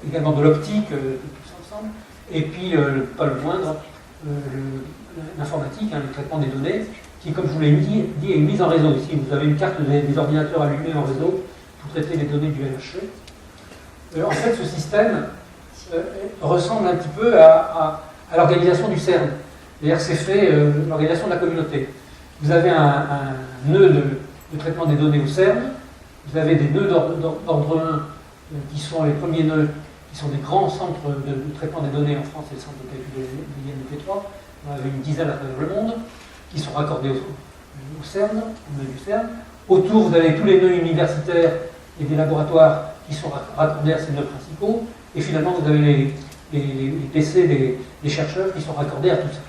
également de l'optique, tout ça ensemble, et puis, pas le moindre, l'informatique, le traitement des données, qui, comme je vous l'ai dit, est une mise en réseau. Ici, vous avez une carte des ordinateurs allumés en réseau pour traiter les données du LHC. En fait, ce système ressemble un petit peu à l'organisation du CERN. C'est-à-dire que c'est fait l'organisation de la communauté. Vous avez un nœud de traitement des données au CERN, vous avez des nœuds d'ordre 1 qui sont les premiers nœuds qui sont des grands centres de traitement des données en France et le centre de calcul de l'INP3. On avait une dizaine à travers le monde, qui sont raccordés au CERN, au nœud du CERN. Autour, vous avez tous les nœuds universitaires et des laboratoires qui sont raccordés à ces nœuds principaux. Et finalement, vous avez les PC des chercheurs qui sont raccordés à tout ça.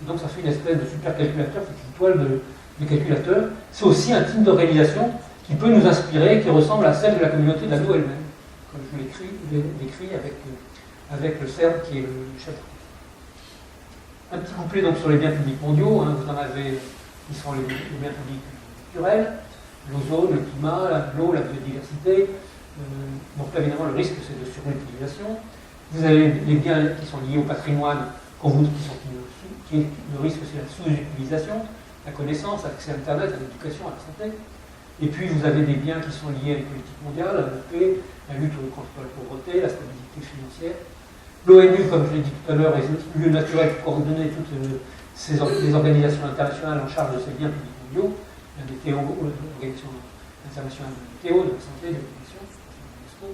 Et donc, ça fait une espèce de supercalculateur, c'est une toile de calculateur. C'est aussi un type d'organisation qui peut nous inspirer, qui ressemble à celle de la communauté de l'anneau elle-même, comme je l'ai décrit avec le CERN qui est le chef. Un petit couplet donc sur les biens publics mondiaux, hein, vous en avez, qui sont les biens publics culturels, l'ozone, le climat, l'eau, la biodiversité. Donc là, évidemment, le risque, c'est de surutilisation. Vous avez les biens qui sont liés au patrimoine, le risque, c'est la sous-utilisation, la connaissance, l'accès à Internet, à l'éducation, à la santé. Et puis, vous avez des biens qui sont liés à une politique mondiale, à la paix, la lutte contre la pauvreté, la stabilité financière. L'ONU, comme je l'ai dit tout à l'heure, est le lieu naturel pour coordonner toutes les organisations internationales en charge de ces biens publics mondiaux. Il y a des TO, l'Organisation internationale de TO, de la santé, de l'éducation, l'UNESCO.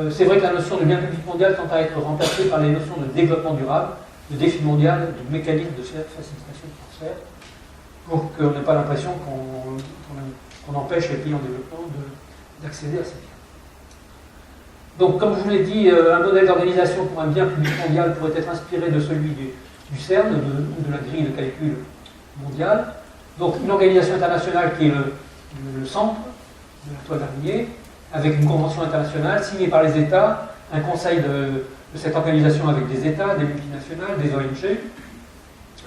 C'est vrai que la notion de bien public mondial tend à être remplacée par les notions de développement durable, de défi mondial, de mécanisme de facilitation de transfert, pour qu'on n'ait pas l'impression qu'on empêche les pays en développement d'accéder à ces biens. Donc, comme je vous l'ai dit, un modèle d'organisation pour un bien public mondial pourrait être inspiré de celui du CERN, ou de la grille de calcul mondiale. Donc, une organisation internationale qui est le centre de la toile d'araignée, avec une convention internationale signée par les États, un conseil de cette organisation avec des États, des multinationales, des ONG,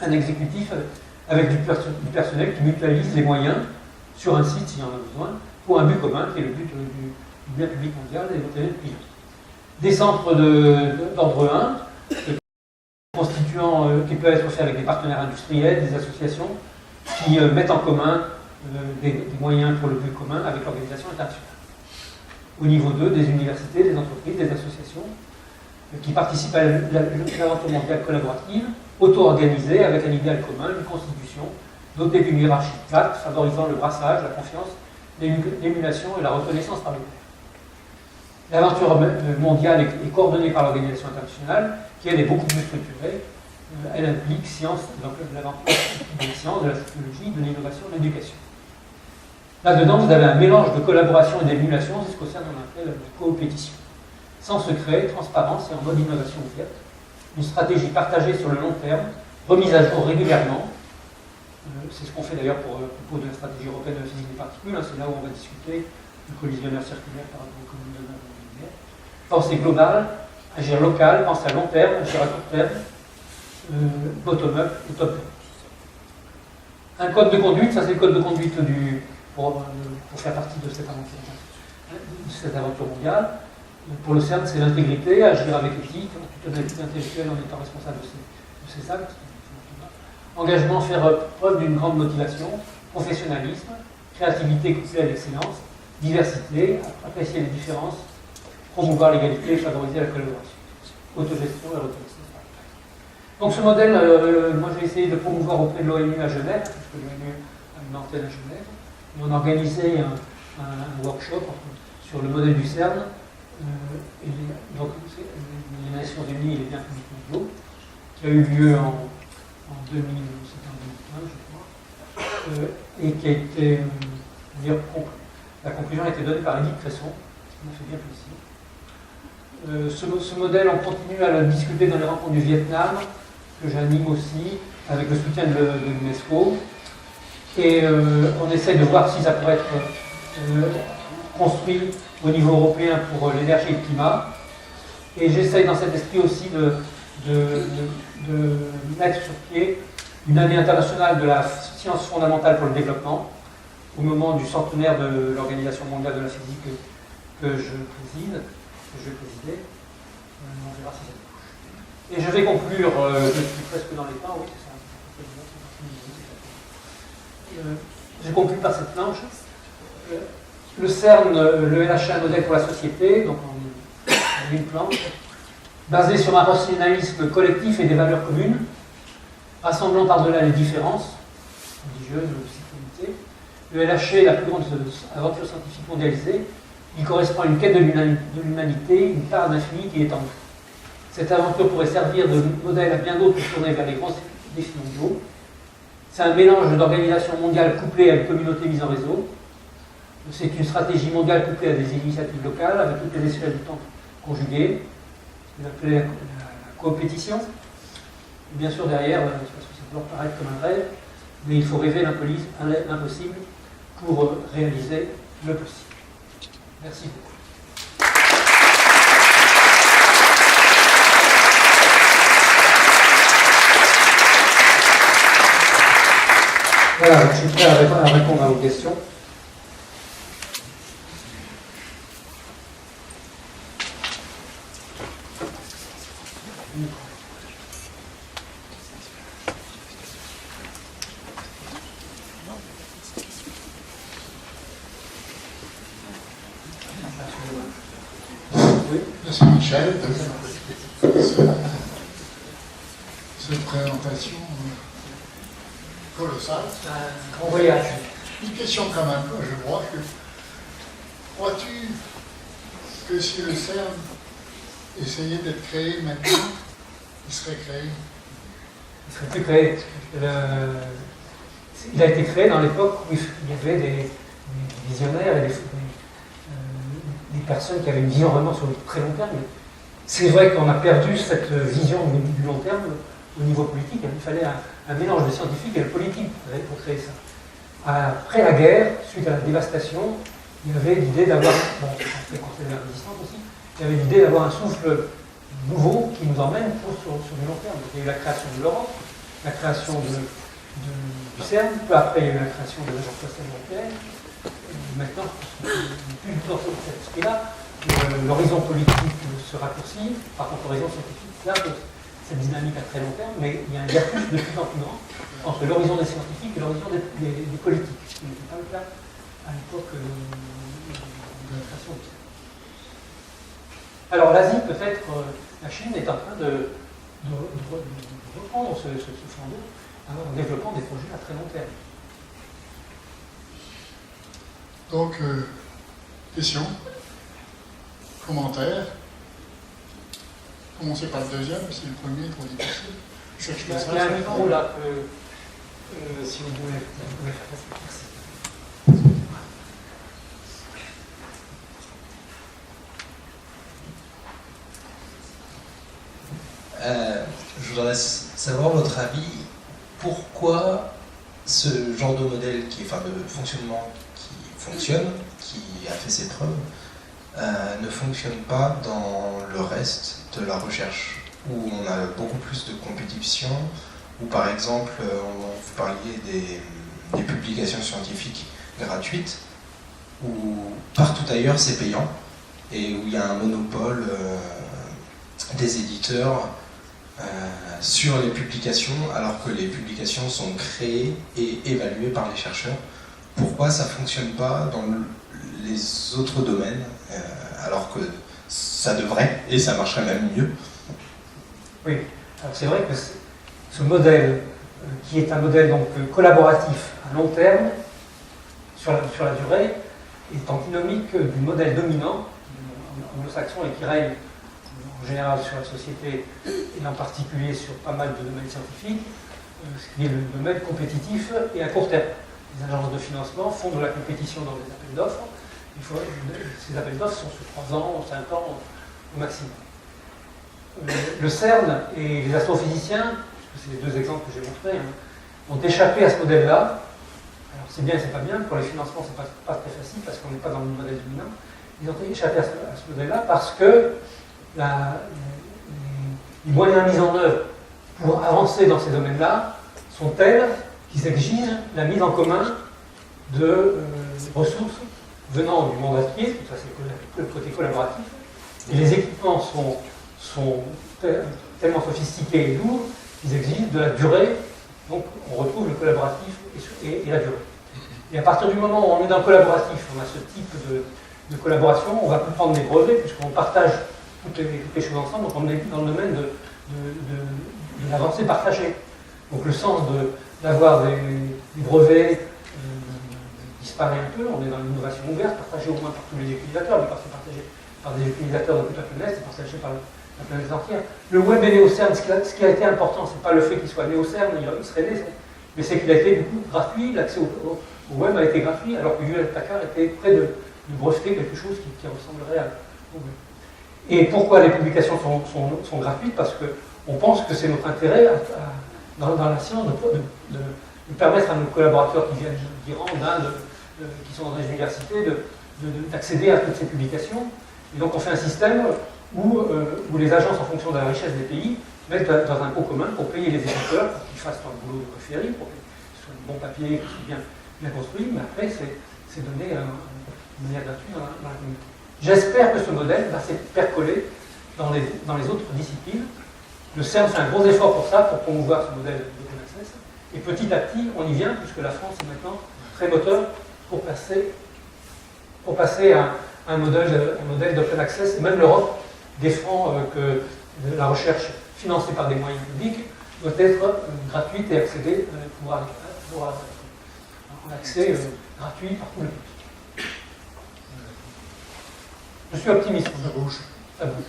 un exécutif avec du personnel qui mutualise les moyens sur un site, s'il y en a besoin, pour un but commun, qui est le but du bien public mondial et l'intérêt privé. Des centres d'ordre 1, qui peuvent être faits avec des partenaires industriels, des associations, qui mettent en commun des moyens pour le but commun avec l'organisation internationale. Au niveau 2, des universités, des entreprises, des associations, qui participent à l'aventure mondiale collaborative, auto-organisée, avec un idéal commun, une constitution, dotée d'une hiérarchie plate, favorisant le brassage, la confiance, l'émulation et la reconnaissance par les pairs. L'aventure mondiale est coordonnée par l'organisation internationale, qui elle est beaucoup plus structurée. Elle implique donc l'aventure des sciences, de la technologie, de l'innovation, de l'éducation. Là-dedans, vous avez un mélange de collaboration et d'émulation, c'est ce qu'au CERN on appelle la coopétition. Sans secret, transparence et en mode innovation ouverte. Une stratégie partagée sur le long terme, remise à jour régulièrement. C'est ce qu'on fait d'ailleurs pour propos de la stratégie européenne de la physique des particules. C'est là où on va discuter du collisionneur circulaire par rapport au collisionneur linéaire. Pensée globale, agir local, penser à long terme, agir à court terme, bottom-up et top-down. Un code de conduite, ça c'est le code de conduite pour faire partie de cette aventure mondiale. Pour le CERN, c'est l'intégrité, agir avec éthique, toute honnêteté intellectuelle en étant responsable de ses actes. Engagement, faire preuve d'une grande motivation, professionnalisme, créativité couplée à l'excellence, diversité, apprécier les différences, promouvoir l'égalité et favoriser la collaboration. Autogestion et reconnaissance. Donc ce modèle, moi j'ai essayé de promouvoir auprès de l'ONU à Genève, puisque l'ONU a une antenne à Genève, et on a organisé un workshop sur le modèle du CERN, donc les Nations Unies et les biens publics mondiaux, qui a eu lieu en 2015, je crois, et qui a été, la conclusion a été donnée par Edith Cresson, qui m'a fait bien plaisir. Ce modèle, on continue à le discuter dans les rencontres du Vietnam, que j'anime aussi, avec le soutien de l'UNESCO, et on essaie de voir si ça pourrait être construit au niveau européen pour l'énergie et le climat. Et j'essaye dans cet esprit aussi de mettre sur pied une année internationale de la science fondamentale pour le développement, au moment du centenaire de l'Organisation mondiale de la physique que je préside, que je vais présider. On verra si ça touche. Et je vais conclure, je suis presque dans les temps, oui, c'est ça. Je conclue par cette planche. Le CERN, le LHC, modèle pour la société, donc en une planche, basé sur un rationalisme collectif et des valeurs communes, rassemblant par-delà les différences religieuses ou de citoyenneté. Le LHC, la plus grande aventure scientifique mondialisée, Il correspond à une quête de l'humanité, une part d'infini qui est en nous. Cette aventure pourrait servir de modèle à bien d'autres pour tourner vers les grands défis mondiaux. C'est un mélange d'organisation mondiale couplée à une communauté mise en réseau. C'est une stratégie mondiale couplée à des initiatives locales, avec toutes les échelles du temps conjuguées. C'est appelé la coopétition. Et bien sûr, derrière, parce que ça peut leur paraître comme un rêve, mais il faut rêver l'impossible pour réaliser le possible. Merci beaucoup. Voilà, je suis prêt à répondre à vos questions. Merci Michel de cette présentation colossale. Un grand voyage. Une question quand même, je crois que crois-tu que si le CERN essayait d'être créé maintenant, il serait créé? Il serait plus créé. Il a été créé dans l'époque où il y avait des visionnaires et des personnes qui avaient une vision vraiment sur le très long terme. C'est vrai qu'on a perdu cette vision du long terme au niveau politique. Il fallait un mélange de scientifique et de politique pour créer ça. Après la guerre, suite à la dévastation, il y avait l'idée d'avoir, les conseils de la résistance aussi, il y avait l'idée d'avoir un souffle nouveau qui nous emmène sur le long terme. Il y a eu la création de l'Europe, la création du CERN, peu après il y a eu la création de l'Agence spatiale européenne. Maintenant, on n'est plus du tout dans cet esprit-là. L'horizon politique se raccourcit, par contre l'horizon scientifique garde cette dynamique à très long terme, mais il y a un hiatus de plus en plus grand entre l'horizon des scientifiques et l'horizon des politiques, ce qui n'était pas le cas à l'époque de la création du CERN. Alors l'Asie, peut-être, la Chine est en train de reprendre ce flambeau en développant des projets à très long terme. Donc, questions, commentaires. Commencez par le deuxième, c'est le premier trop difficile. Il y a un micro là, si vous pouvez faire ça. Merci. Je voudrais savoir votre avis. Pourquoi ce genre de modèle, de fonctionnement qui fonctionne, qui a fait ses preuves, ne fonctionne pas dans le reste de la recherche, où on a beaucoup plus de compétition, où par exemple, vous parliez des publications scientifiques gratuites, où partout ailleurs c'est payant, et où il y a un monopole des éditeurs sur les publications, alors que les publications sont créées et évaluées par les chercheurs. Pourquoi ça ne fonctionne pas dans les autres domaines, alors que ça devrait, et ça marcherait même mieux? Oui, alors c'est vrai que ce modèle, qui est un modèle donc collaboratif à long terme, sur la durée, est antinomique du modèle dominant anglo-saxon et qui règne en général sur la société et en particulier sur pas mal de domaines scientifiques, ce qui est le domaine compétitif et à court terme. Les agences de financement font de la compétition dans les appels d'offres. Ces appels d'offres sont sur 3 ans, 5 ans au maximum. Le CERN et les astrophysiciens, c'est les deux exemples que j'ai montrés, ont échappé à ce modèle-là. Alors c'est bien et c'est pas bien, pour les financements c'est pas très facile parce qu'on n'est pas dans le modèle dominant. Ils ont échappé à ce modèle-là parce que les moyens mis en œuvre pour avancer dans ces domaines-là sont tels qu'ils exigent la mise en commun de ressources venant du monde entier, ça c'est le côté collaboratif, et les équipements sont tellement sophistiqués et lourds qu'ils exigent de la durée, donc on retrouve le collaboratif et la durée. Et à partir du moment où on est dans le collaboratif, on a ce type de collaboration, on ne va plus prendre des brevets puisqu'on partage toutes les choses ensemble, donc on est dans le domaine de l'avancée partagée. Donc le sens d'avoir des brevets qui disparaît un peu. On est dans l'innovation ouverte, partagée au moins par tous les utilisateurs, mais quand c'est partagé par des utilisateurs de toute la planète, c'est partagé par la planète entière. Le web est né au CERN. Ce qui a été important, c'est pas le fait qu'il soit né au CERN, il serait né, mais c'est qu'il a été du coup gratuit. L'accès au web a été gratuit, alors que Hewlett-Packard était près de breveter quelque chose qui ressemblerait au web. Et pourquoi les publications sont gratuites? Parce qu'on pense que c'est notre intérêt dans la science de permettre à nos collaborateurs qui viennent d'Iran, d'Inde, qui sont dans les universités, d'accéder à toutes ces publications. Et donc on fait un système où les agences, en fonction de la richesse des pays, mettent dans un pot commun pour payer les éditeurs, pour qu'ils fassent leur boulot de référé, pour que ce soit de bons papiers, que ce soit bien construit, mais après c'est donné de manière gratuite dans la communauté. J'espère que ce modèle va se percoler dans les autres disciplines. Le CERN fait un gros effort pour ça, pour promouvoir ce modèle d'open access. Et petit à petit, on y vient, puisque la France est maintenant très moteur pour passer à un modèle d'open access. Et même l'Europe défend que la recherche financée par des moyens publics doit être gratuite et accéder pour un accès gratuit par tout le public. Je suis optimiste. Ça bouge. Ça bouge.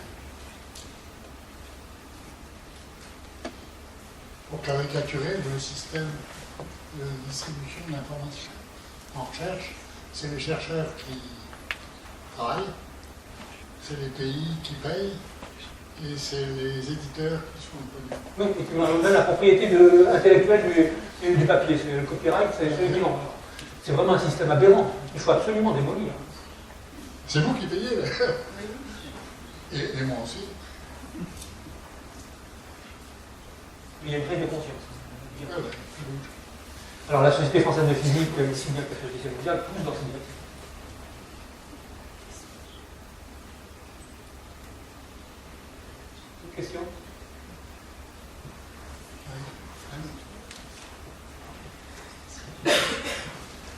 Pour caricaturer le système de distribution de l'information en recherche, c'est les chercheurs qui travaillent, c'est les pays qui payent, et c'est les éditeurs qui sont connus. Oui, et qui m'ont donné la propriété intellectuelle du papier. C'est le copyright, c'est évident. C'est vraiment un système aberrant. Il faut absolument démolir. C'est vous qui payez, d'ailleurs. Et moi aussi. Il y a une prise de conscience. Ah ouais. Alors la Société française de physique, aussi bien que la Société mondiale, pousse dans cette direction. Une question?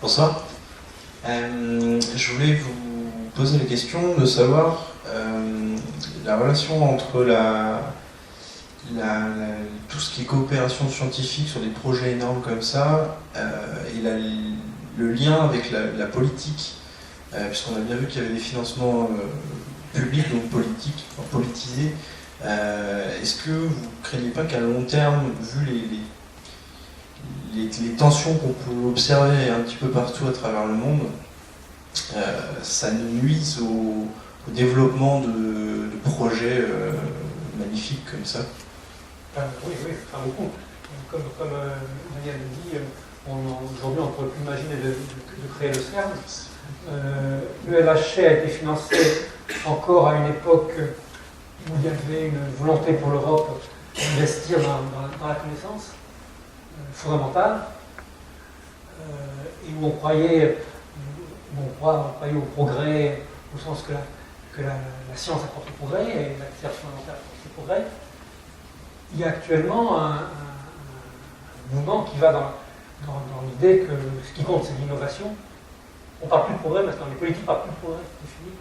Bonsoir. Je voulais vous poser la question de savoir la relation entre tout ce qui est coopération scientifique sur des projets énormes comme ça et le lien avec la politique, puisqu'on a bien vu qu'il y avait des financements publics, donc politiques, enfin, politisés. Est-ce que vous ne craignez pas qu'à long terme, vu les tensions qu'on peut observer un petit peu partout à travers le monde, ça nuise au développement de projets magnifiques comme ça? Oui, enfin beaucoup. Comme Daniel le dit, aujourd'hui on ne pourrait plus imaginer de créer le CERN. Le LHC a été financé encore à une époque où il y avait une volonté pour l'Europe d'investir dans la connaissance fondamentale, et où on croyait au progrès, au sens que la science apporte le progrès et la recherche fondamentale apporte le progrès. Il y a actuellement un mouvement qui va dans l'idée que ce qui compte, c'est l'innovation. On ne parle plus de progrès maintenant, les politiques ne parlent plus de progrès, c'est fini.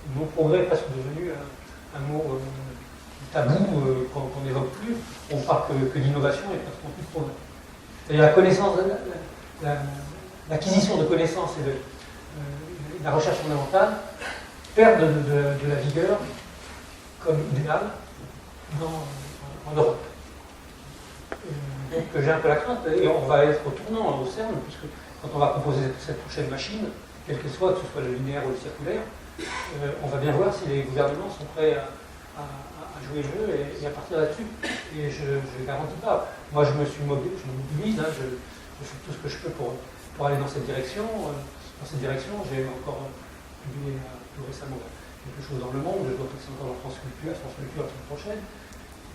Le mot progrès est presque devenu un mot tabou qu'on n'évoque plus. On parle que d'innovation et pratiquement plus de progrès. C'est-à-dire la connaissance, l'acquisition de connaissances et de la recherche fondamentale perd de la vigueur comme idéal en Europe. Donc j'ai un peu la crainte, et on va être au tournant au CERN, puisque quand on va proposer cette prochaine machine, quel que ce soit le linéaire ou le circulaire, on va bien voir si les gouvernements sont prêts à jouer le jeu et à partir là-dessus. Et je ne garantis pas. Moi je me mobilise, hein, je fais tout ce que je peux pour aller dans cette direction. J'ai encore publié tout récemment quelque chose dans Le Monde, je dois passer encore dans France Culture la semaine prochaine.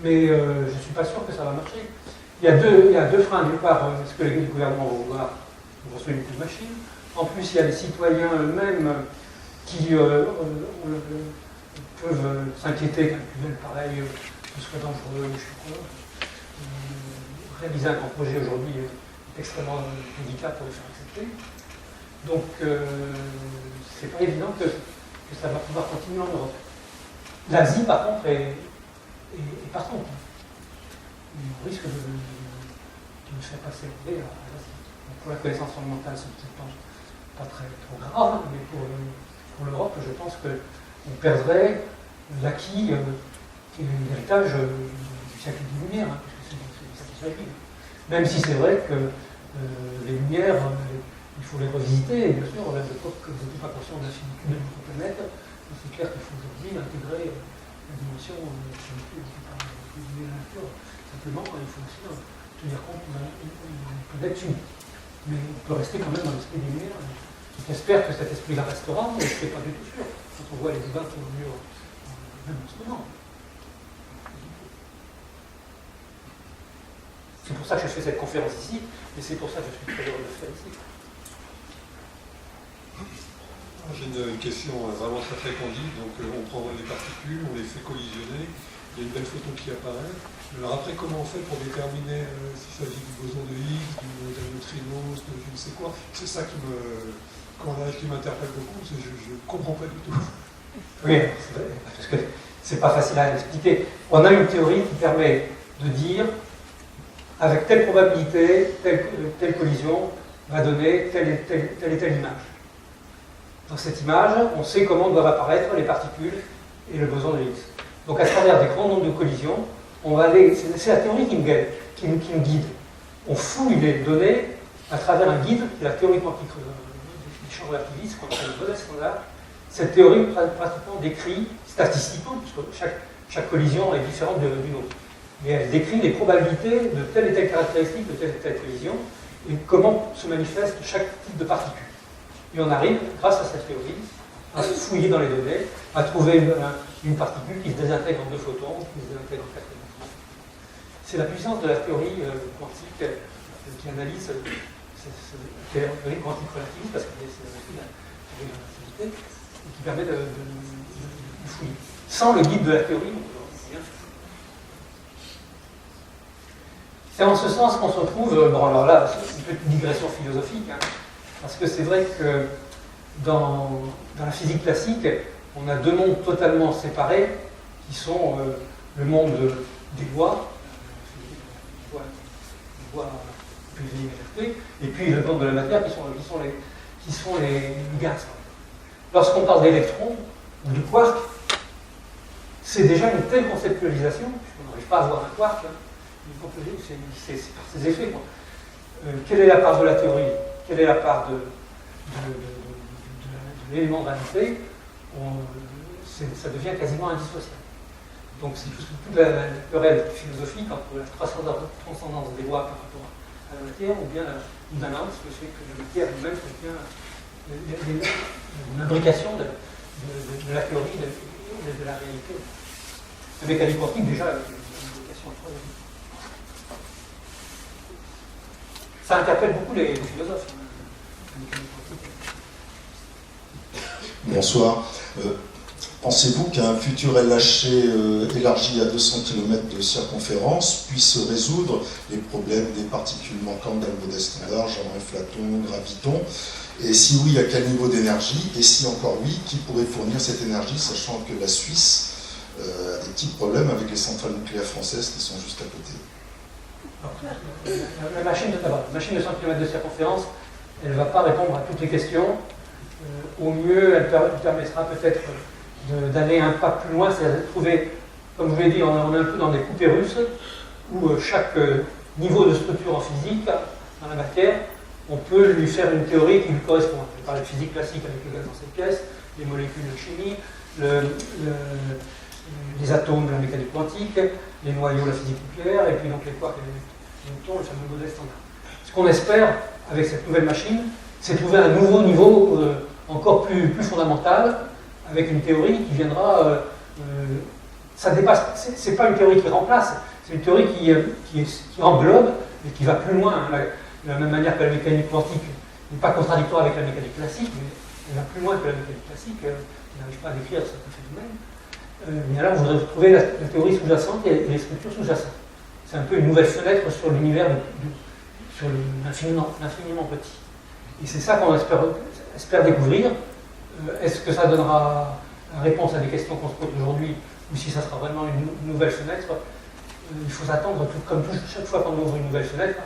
Mais je ne suis pas sûr que ça va marcher. Il y a deux freins. D'une part, est-ce que les gouvernements vont vouloir construire une petite machine? En plus, il y a les citoyens eux-mêmes qui peuvent s'inquiéter qu'un tunnel pareil ce soit dangereux, je sais quoi. Réaliser un grand projet aujourd'hui est extrêmement délicat pour le faire accepter. Donc, c'est pas évident que ça va pouvoir continuer en Europe. L'Asie, par contre, est partante. On risque de faire passer l'idée à l'Asie. Pour la connaissance fondamentale, c'est peut-être pas pas très trop grave, mais pour l'Europe, je pense qu'on perdrait l'acquis qui est l'héritage du siècle des Lumières, hein, puisque c'est ça qui s'agit. Même si c'est vrai que les Lumières, il faut les revisiter, et bien sûr, à l'époque, vous n'êtes pas conscient de la finitude de notre planète, c'est clair qu'il faut aujourd'hui intégrer la dimension de la finitude de la nature. Simplement, il faut aussi tenir compte d'une planète unique. Mais on peut rester quand même dans l'esprit des Lumières. J'espère que cet esprit-là restera, mais je ne suis pas du tout sûr, quand on voit les débats qui ont lieu même en ce moment. C'est pour ça que je fais cette conférence ici, et c'est pour ça que je suis très heureux de le faire ici. J'ai une question vraiment très fréquente. Donc on prend les particules, on les fait collisionner, il y a une belle photo qui apparaît. Alors après, comment on fait pour déterminer s'il s'agit du boson de Higgs, d'un neutrino, de je ne sais quoi? C'est ça qui m'interpelle beaucoup, parce que je ne comprends pas du tout. Oui, c'est vrai, parce que c'est pas facile à expliquer. On a une théorie qui permet de dire, avec telle probabilité, telle collision va donner telle et telle image. Dans cette image, on sait comment doivent apparaître les particules et le boson de Higgs. Donc à travers des grands nombres de collisions, on va aller, c'est la théorie qui nous guide. On fouille les données à travers un guide, qui est la théorie quantique des champs relativistes, qu'on appelle le modèle standard. Cette théorie pratiquement décrit, statistiquement, puisque chaque collision est différente d'une autre, mais elle décrit les probabilités de telle et telle caractéristique, de telle et telle collision, et comment se manifeste chaque type de particule. Et on arrive, grâce à cette théorie, à fouiller dans les données, à trouver une particule qui se désintègre en 2 photons, qui se désintègre en 4 photons. C'est la puissance de la théorie quantique qui analyse, c'est la théorie quantique relativiste, parce que c'est la théorie de la relativité, et qui permet de fouiller. Sans le guide de la théorie, on peut rien faire. C'est en ce sens qu'on se retrouve, bon alors là, c'est une petite digression philosophique, hein, parce que c'est vrai que dans la physique classique, on a 2 mondes totalement séparés, qui sont le monde des lois, et puis le monde de la matière, qui sont les gaz. Lorsqu'on parle d'électrons ou de quarks, c'est déjà une telle conceptualisation, puisqu'on n'arrive pas à voir un quark, hein, c'est par ses effets. Quelle est la part de la théorie? Quelle est la part de l'élément de réalité? Ça devient quasiment indissociable. Donc c'est toute la querelle philosophique entre la transcendance des lois par rapport à la matière, ou bien l'immanence, le fait que la matière elle-même devient une imbrication de la théorie de la réalité. La mécanique quantique, déjà, est une imbrication entre eux. Ça interpelle beaucoup les philosophes. Bonsoir. Pensez-vous qu'un futur LHC élargi à 200 km de circonférence puisse résoudre les problèmes des particules manquantes dans le modèle standard, genre inflaton, graviton? Et si oui, à quel niveau d'énergie? Et si encore oui, qui pourrait fournir cette énergie, sachant que la Suisse a des petits problèmes avec les centrales nucléaires françaises qui sont juste à côté? La machine de 100 km de circonférence, elle ne va pas répondre à toutes les questions. Au mieux, elle permettra peut-être d'aller un pas plus loin, c'est-à-dire de trouver, comme je vous l'ai dit, on est un peu dans des coupées russes, où chaque niveau de structure en physique, dans la matière, on peut lui faire une théorie qui lui correspond. Je parle de physique classique avec le gaz dans cette pièce, les molécules de chimie, les atomes de la mécanique quantique, les noyaux de la physique nucléaire, et puis donc les quarks et les neutrons, le fameux modèle standard. Ce qu'on espère avec cette nouvelle machine, c'est trouver un nouveau niveau encore plus fondamental, avec une théorie qui viendra. Ça dépasse. C'est pas une théorie qui remplace, c'est une théorie qui englobe et qui va plus loin. Hein, de la même manière que la mécanique quantique n'est pas contradictoire avec la mécanique classique, mais elle va plus loin que la mécanique classique, qui n'arrive pas à décrire certains phénomènes. Mais là, on voudrait trouver la théorie sous-jacente et les structures sous-jacentes. C'est un peu une nouvelle fenêtre sur l'univers, sur l'infiniment petit. Et c'est ça qu'on espère découvrir. Est-ce que ça donnera la réponse à des questions qu'on se pose aujourd'hui, ou si ça sera vraiment une nouvelle fenêtre? Il faut s'attendre, comme chaque fois qu'on ouvre une nouvelle fenêtre,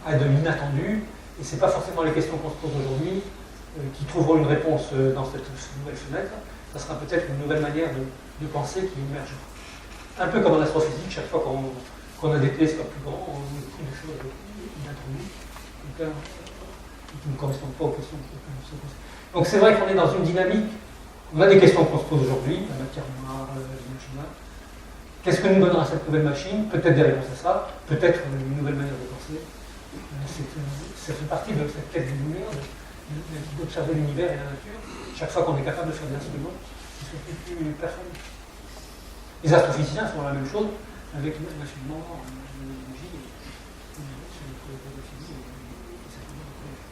à de l'inattendu. Et ce n'est pas forcément les questions qu'on se pose aujourd'hui qui trouveront une réponse dans cette nouvelle fenêtre, ça sera peut-être une nouvelle manière de penser qui émergera. Un peu comme en astrophysique, chaque fois qu'on a des télescopes plus grands, on trouve des choses inattendues qui ne correspondent pas aux questions qu'on se pose. Donc c'est vrai qu'on est dans une dynamique, on a des questions qu'on se pose aujourd'hui, la matière noire, l'énergie noire. Qu'est-ce que nous donnera cette nouvelle machine? Peut-être des réponses à ça, peut-être une nouvelle manière de penser. Ça fait partie de cette quête du lumière, d'observer l'univers et la nature, chaque fois qu'on est capable de faire des instruments qui sont plus performants. Les astrophysiciens font la même chose avec l'affinement, l'énergie, sur les probabilités de physique et certainement de collège.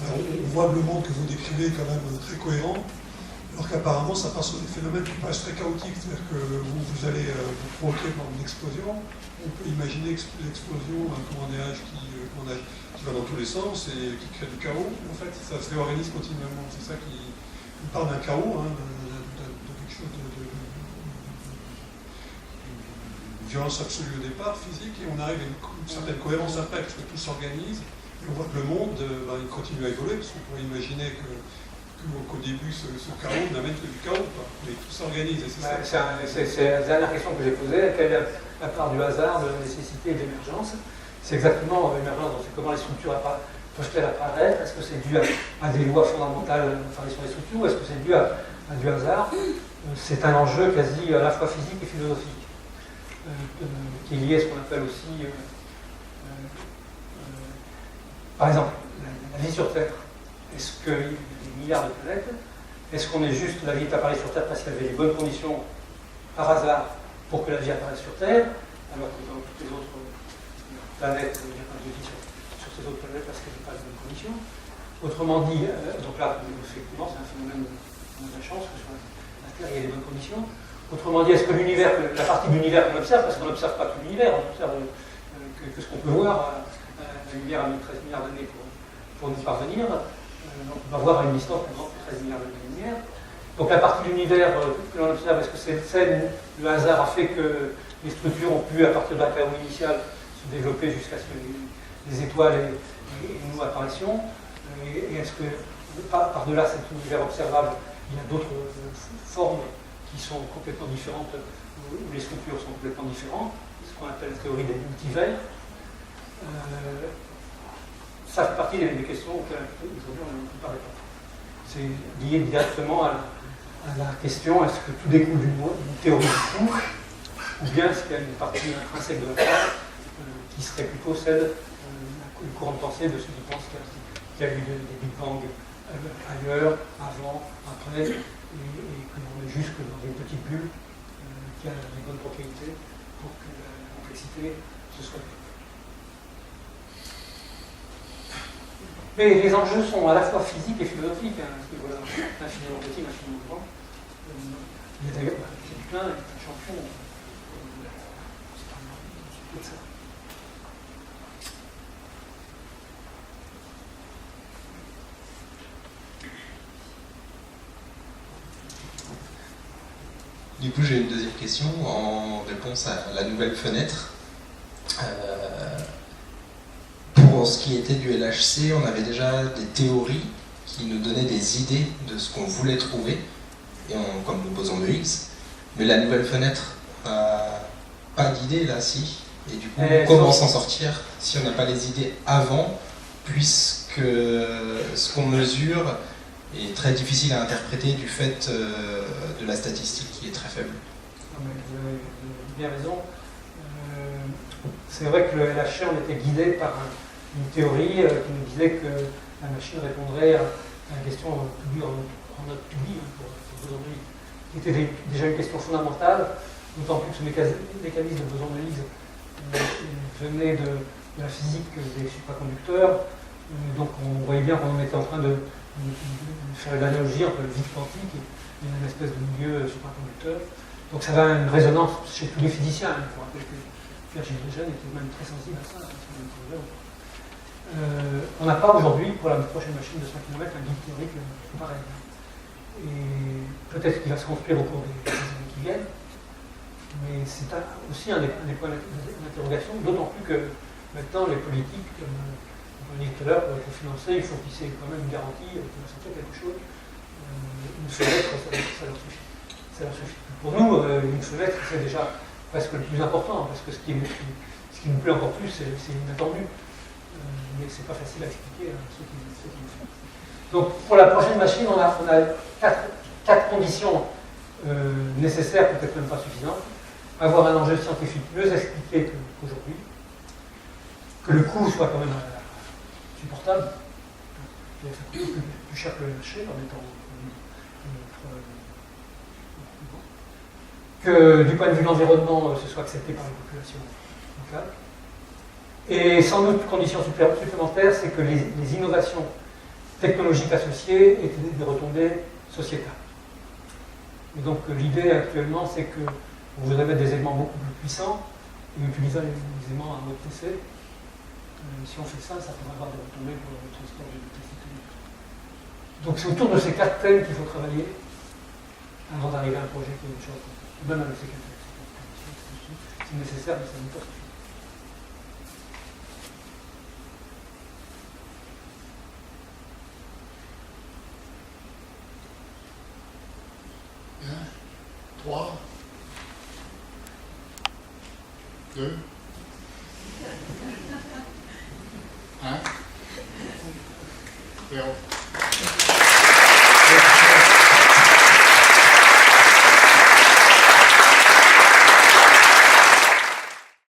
Alors, on voit le monde que vous décrivez quand même très cohérent, alors qu'apparemment ça part sur des phénomènes qui paraissent très chaotiques, c'est-à-dire que vous allez vous provoquer par une explosion, on peut imaginer l'explosion d'un qui va dans tous les sens et qui crée du chaos. En fait, ça se réorganise continuellement, c'est ça qui part d'un chaos, hein, de quelque chose de violence absolue au départ, physique, et on arrive à une certaine cohérence après, parce que tout s'organise. On voit que le monde il continue à évoluer, parce qu'on pourrait imaginer qu'au début, ce chaos n'amène que du chaos, quoi. Mais tout s'organise. C'est la dernière question que j'ai posée, quelle est la part du hasard, de la nécessité et de l'émergence? C'est exactement l'émergence, c'est comment les structures peuvent-elles apparaître? Est-ce que c'est dû à des lois fondamentales d'apparition des structures, ou est-ce que c'est dû à du hasard? C'est un enjeu quasi à la fois physique et philosophique, qui est lié à ce qu'on appelle aussi... par exemple, la vie sur Terre. Est-ce qu'il y a des milliards de planètes? Est-ce qu'on est juste, la vie est apparue sur Terre parce qu'il y avait les bonnes conditions par hasard pour que la vie apparaisse sur Terre, alors que dans toutes les autres planètes, il n'y a pas de vie sur ces autres planètes parce qu'il n'y a pas de bonnes conditions? Autrement dit, donc là, effectivement, c'est un phénomène de la chance que sur la Terre, il y a des bonnes conditions. Autrement dit, est-ce que l'univers, la partie de l'univers qu'on observe, parce qu'on n'observe pas tout l'univers, on observe que ce qu'on peut voir, la lumière a mis 13 milliards d'années pour nous parvenir, donc on va voir à une distance plus grande que 13 milliards d'années de lumière. Donc la partie de l'univers que l'on observe, est-ce que c'est celle où le hasard a fait que les structures ont pu, à partir de la chaos initiale, se développer jusqu'à ce que les étoiles et nous apparaissions? Et est-ce que, par-delà cet univers observable, il y a d'autres formes qui sont complètement différentes, où les structures sont complètement différentes, ce qu'on appelle la théorie des multivers? Ça fait partie des questions auxquelles aujourd'hui on ne peut pas répondre. C'est lié directement à la question, est-ce que tout découle d'une théorie du tout, ou bien est-ce qu'il y a une partie intrinsèque de la Terre qui serait plutôt celle du courant de pensée de ceux qui pensent qu'il y a eu des Big Bang ailleurs, avant, après, et que l'on est juste dans une petite bulle qui a les bonnes propriétés pour que la complexité se soit. Mais les enjeux sont à la fois physiques et philosophiques, hein, parce que voilà, infiniment petit, infiniment grand. Il y a d'ailleurs quelqu'un est un champion. C'est pas mal, ça. Du coup, j'ai une deuxième question en réponse à la nouvelle fenêtre. Pour ce qui était du LHC, on avait déjà des théories qui nous donnaient des idées de ce qu'on voulait trouver, comme le boson de Higgs. Mais la nouvelle fenêtre, pas d'idées là, si. Et du coup, comment s'en sortir si on n'a pas les idées avant, puisque ce qu'on mesure est très difficile à interpréter du fait de la statistique qui est très faible. Non, mais vous avez bien raison. C'est vrai que le LHC, on était guidé par une théorie qui nous disait que la machine répondrait à la question en notre public, pour aujourd'hui, qui était déjà une question fondamentale, d'autant plus que ce mécanisme de boson de Higgs venait de la physique des supraconducteurs. Donc on voyait bien qu'on était en train de faire une analogie entre le vide quantique et une espèce de milieu supraconducteur. Donc ça avait une résonance chez tous les physiciens. Il faut rappeler que Pierre Gilles-Lejeune était même très sensible à ça. On n'a pas aujourd'hui, pour la prochaine machine de 100 km, un guide théorique pareil. et peut-être qu'il va se construire au cours des années qui viennent, mais c'est aussi un des points d'interrogation, d'autant plus que maintenant les politiques, comme on dit tout à l'heure, pour être financés, il faut qu'ils aient quand même une garantie qu'ils vont sortir quelque chose. Une fenêtre, ça leur suffit. Ça leur suffit. Pour nous, une fenêtre, c'est déjà presque le plus important, parce que ce qui nous plaît encore plus, c'est l'inattendu. Mais c'est pas facile à expliquer à ceux qui le font. Donc pour la prochaine machine, on a quatre conditions nécessaires, peut-être même pas suffisantes. Avoir un enjeu scientifique mieux expliqué qu'aujourd'hui, que le coût soit quand même supportable, ça coûte plus cher que le marché en étant que du point de vue de l'environnement, ce soit accepté par les populations locales. Et sans doute, condition supplémentaire, c'est que les innovations technologiques associées aient des retombées sociétales. Et donc l'idée actuellement, c'est que on voudrait mettre des éléments beaucoup plus puissants et utiliser les éléments à mode TC. Si on fait ça, ça pourrait avoir des retombées pour le transport de l'électricité. Donc c'est autour de ces 4 thèmes qu'il faut travailler avant d'arriver à un projet qui est une chose. Même avec ces 4 thèmes. C'est nécessaire, mais ça n'est pas suffisant. Bien. 3, 2, 1, 0.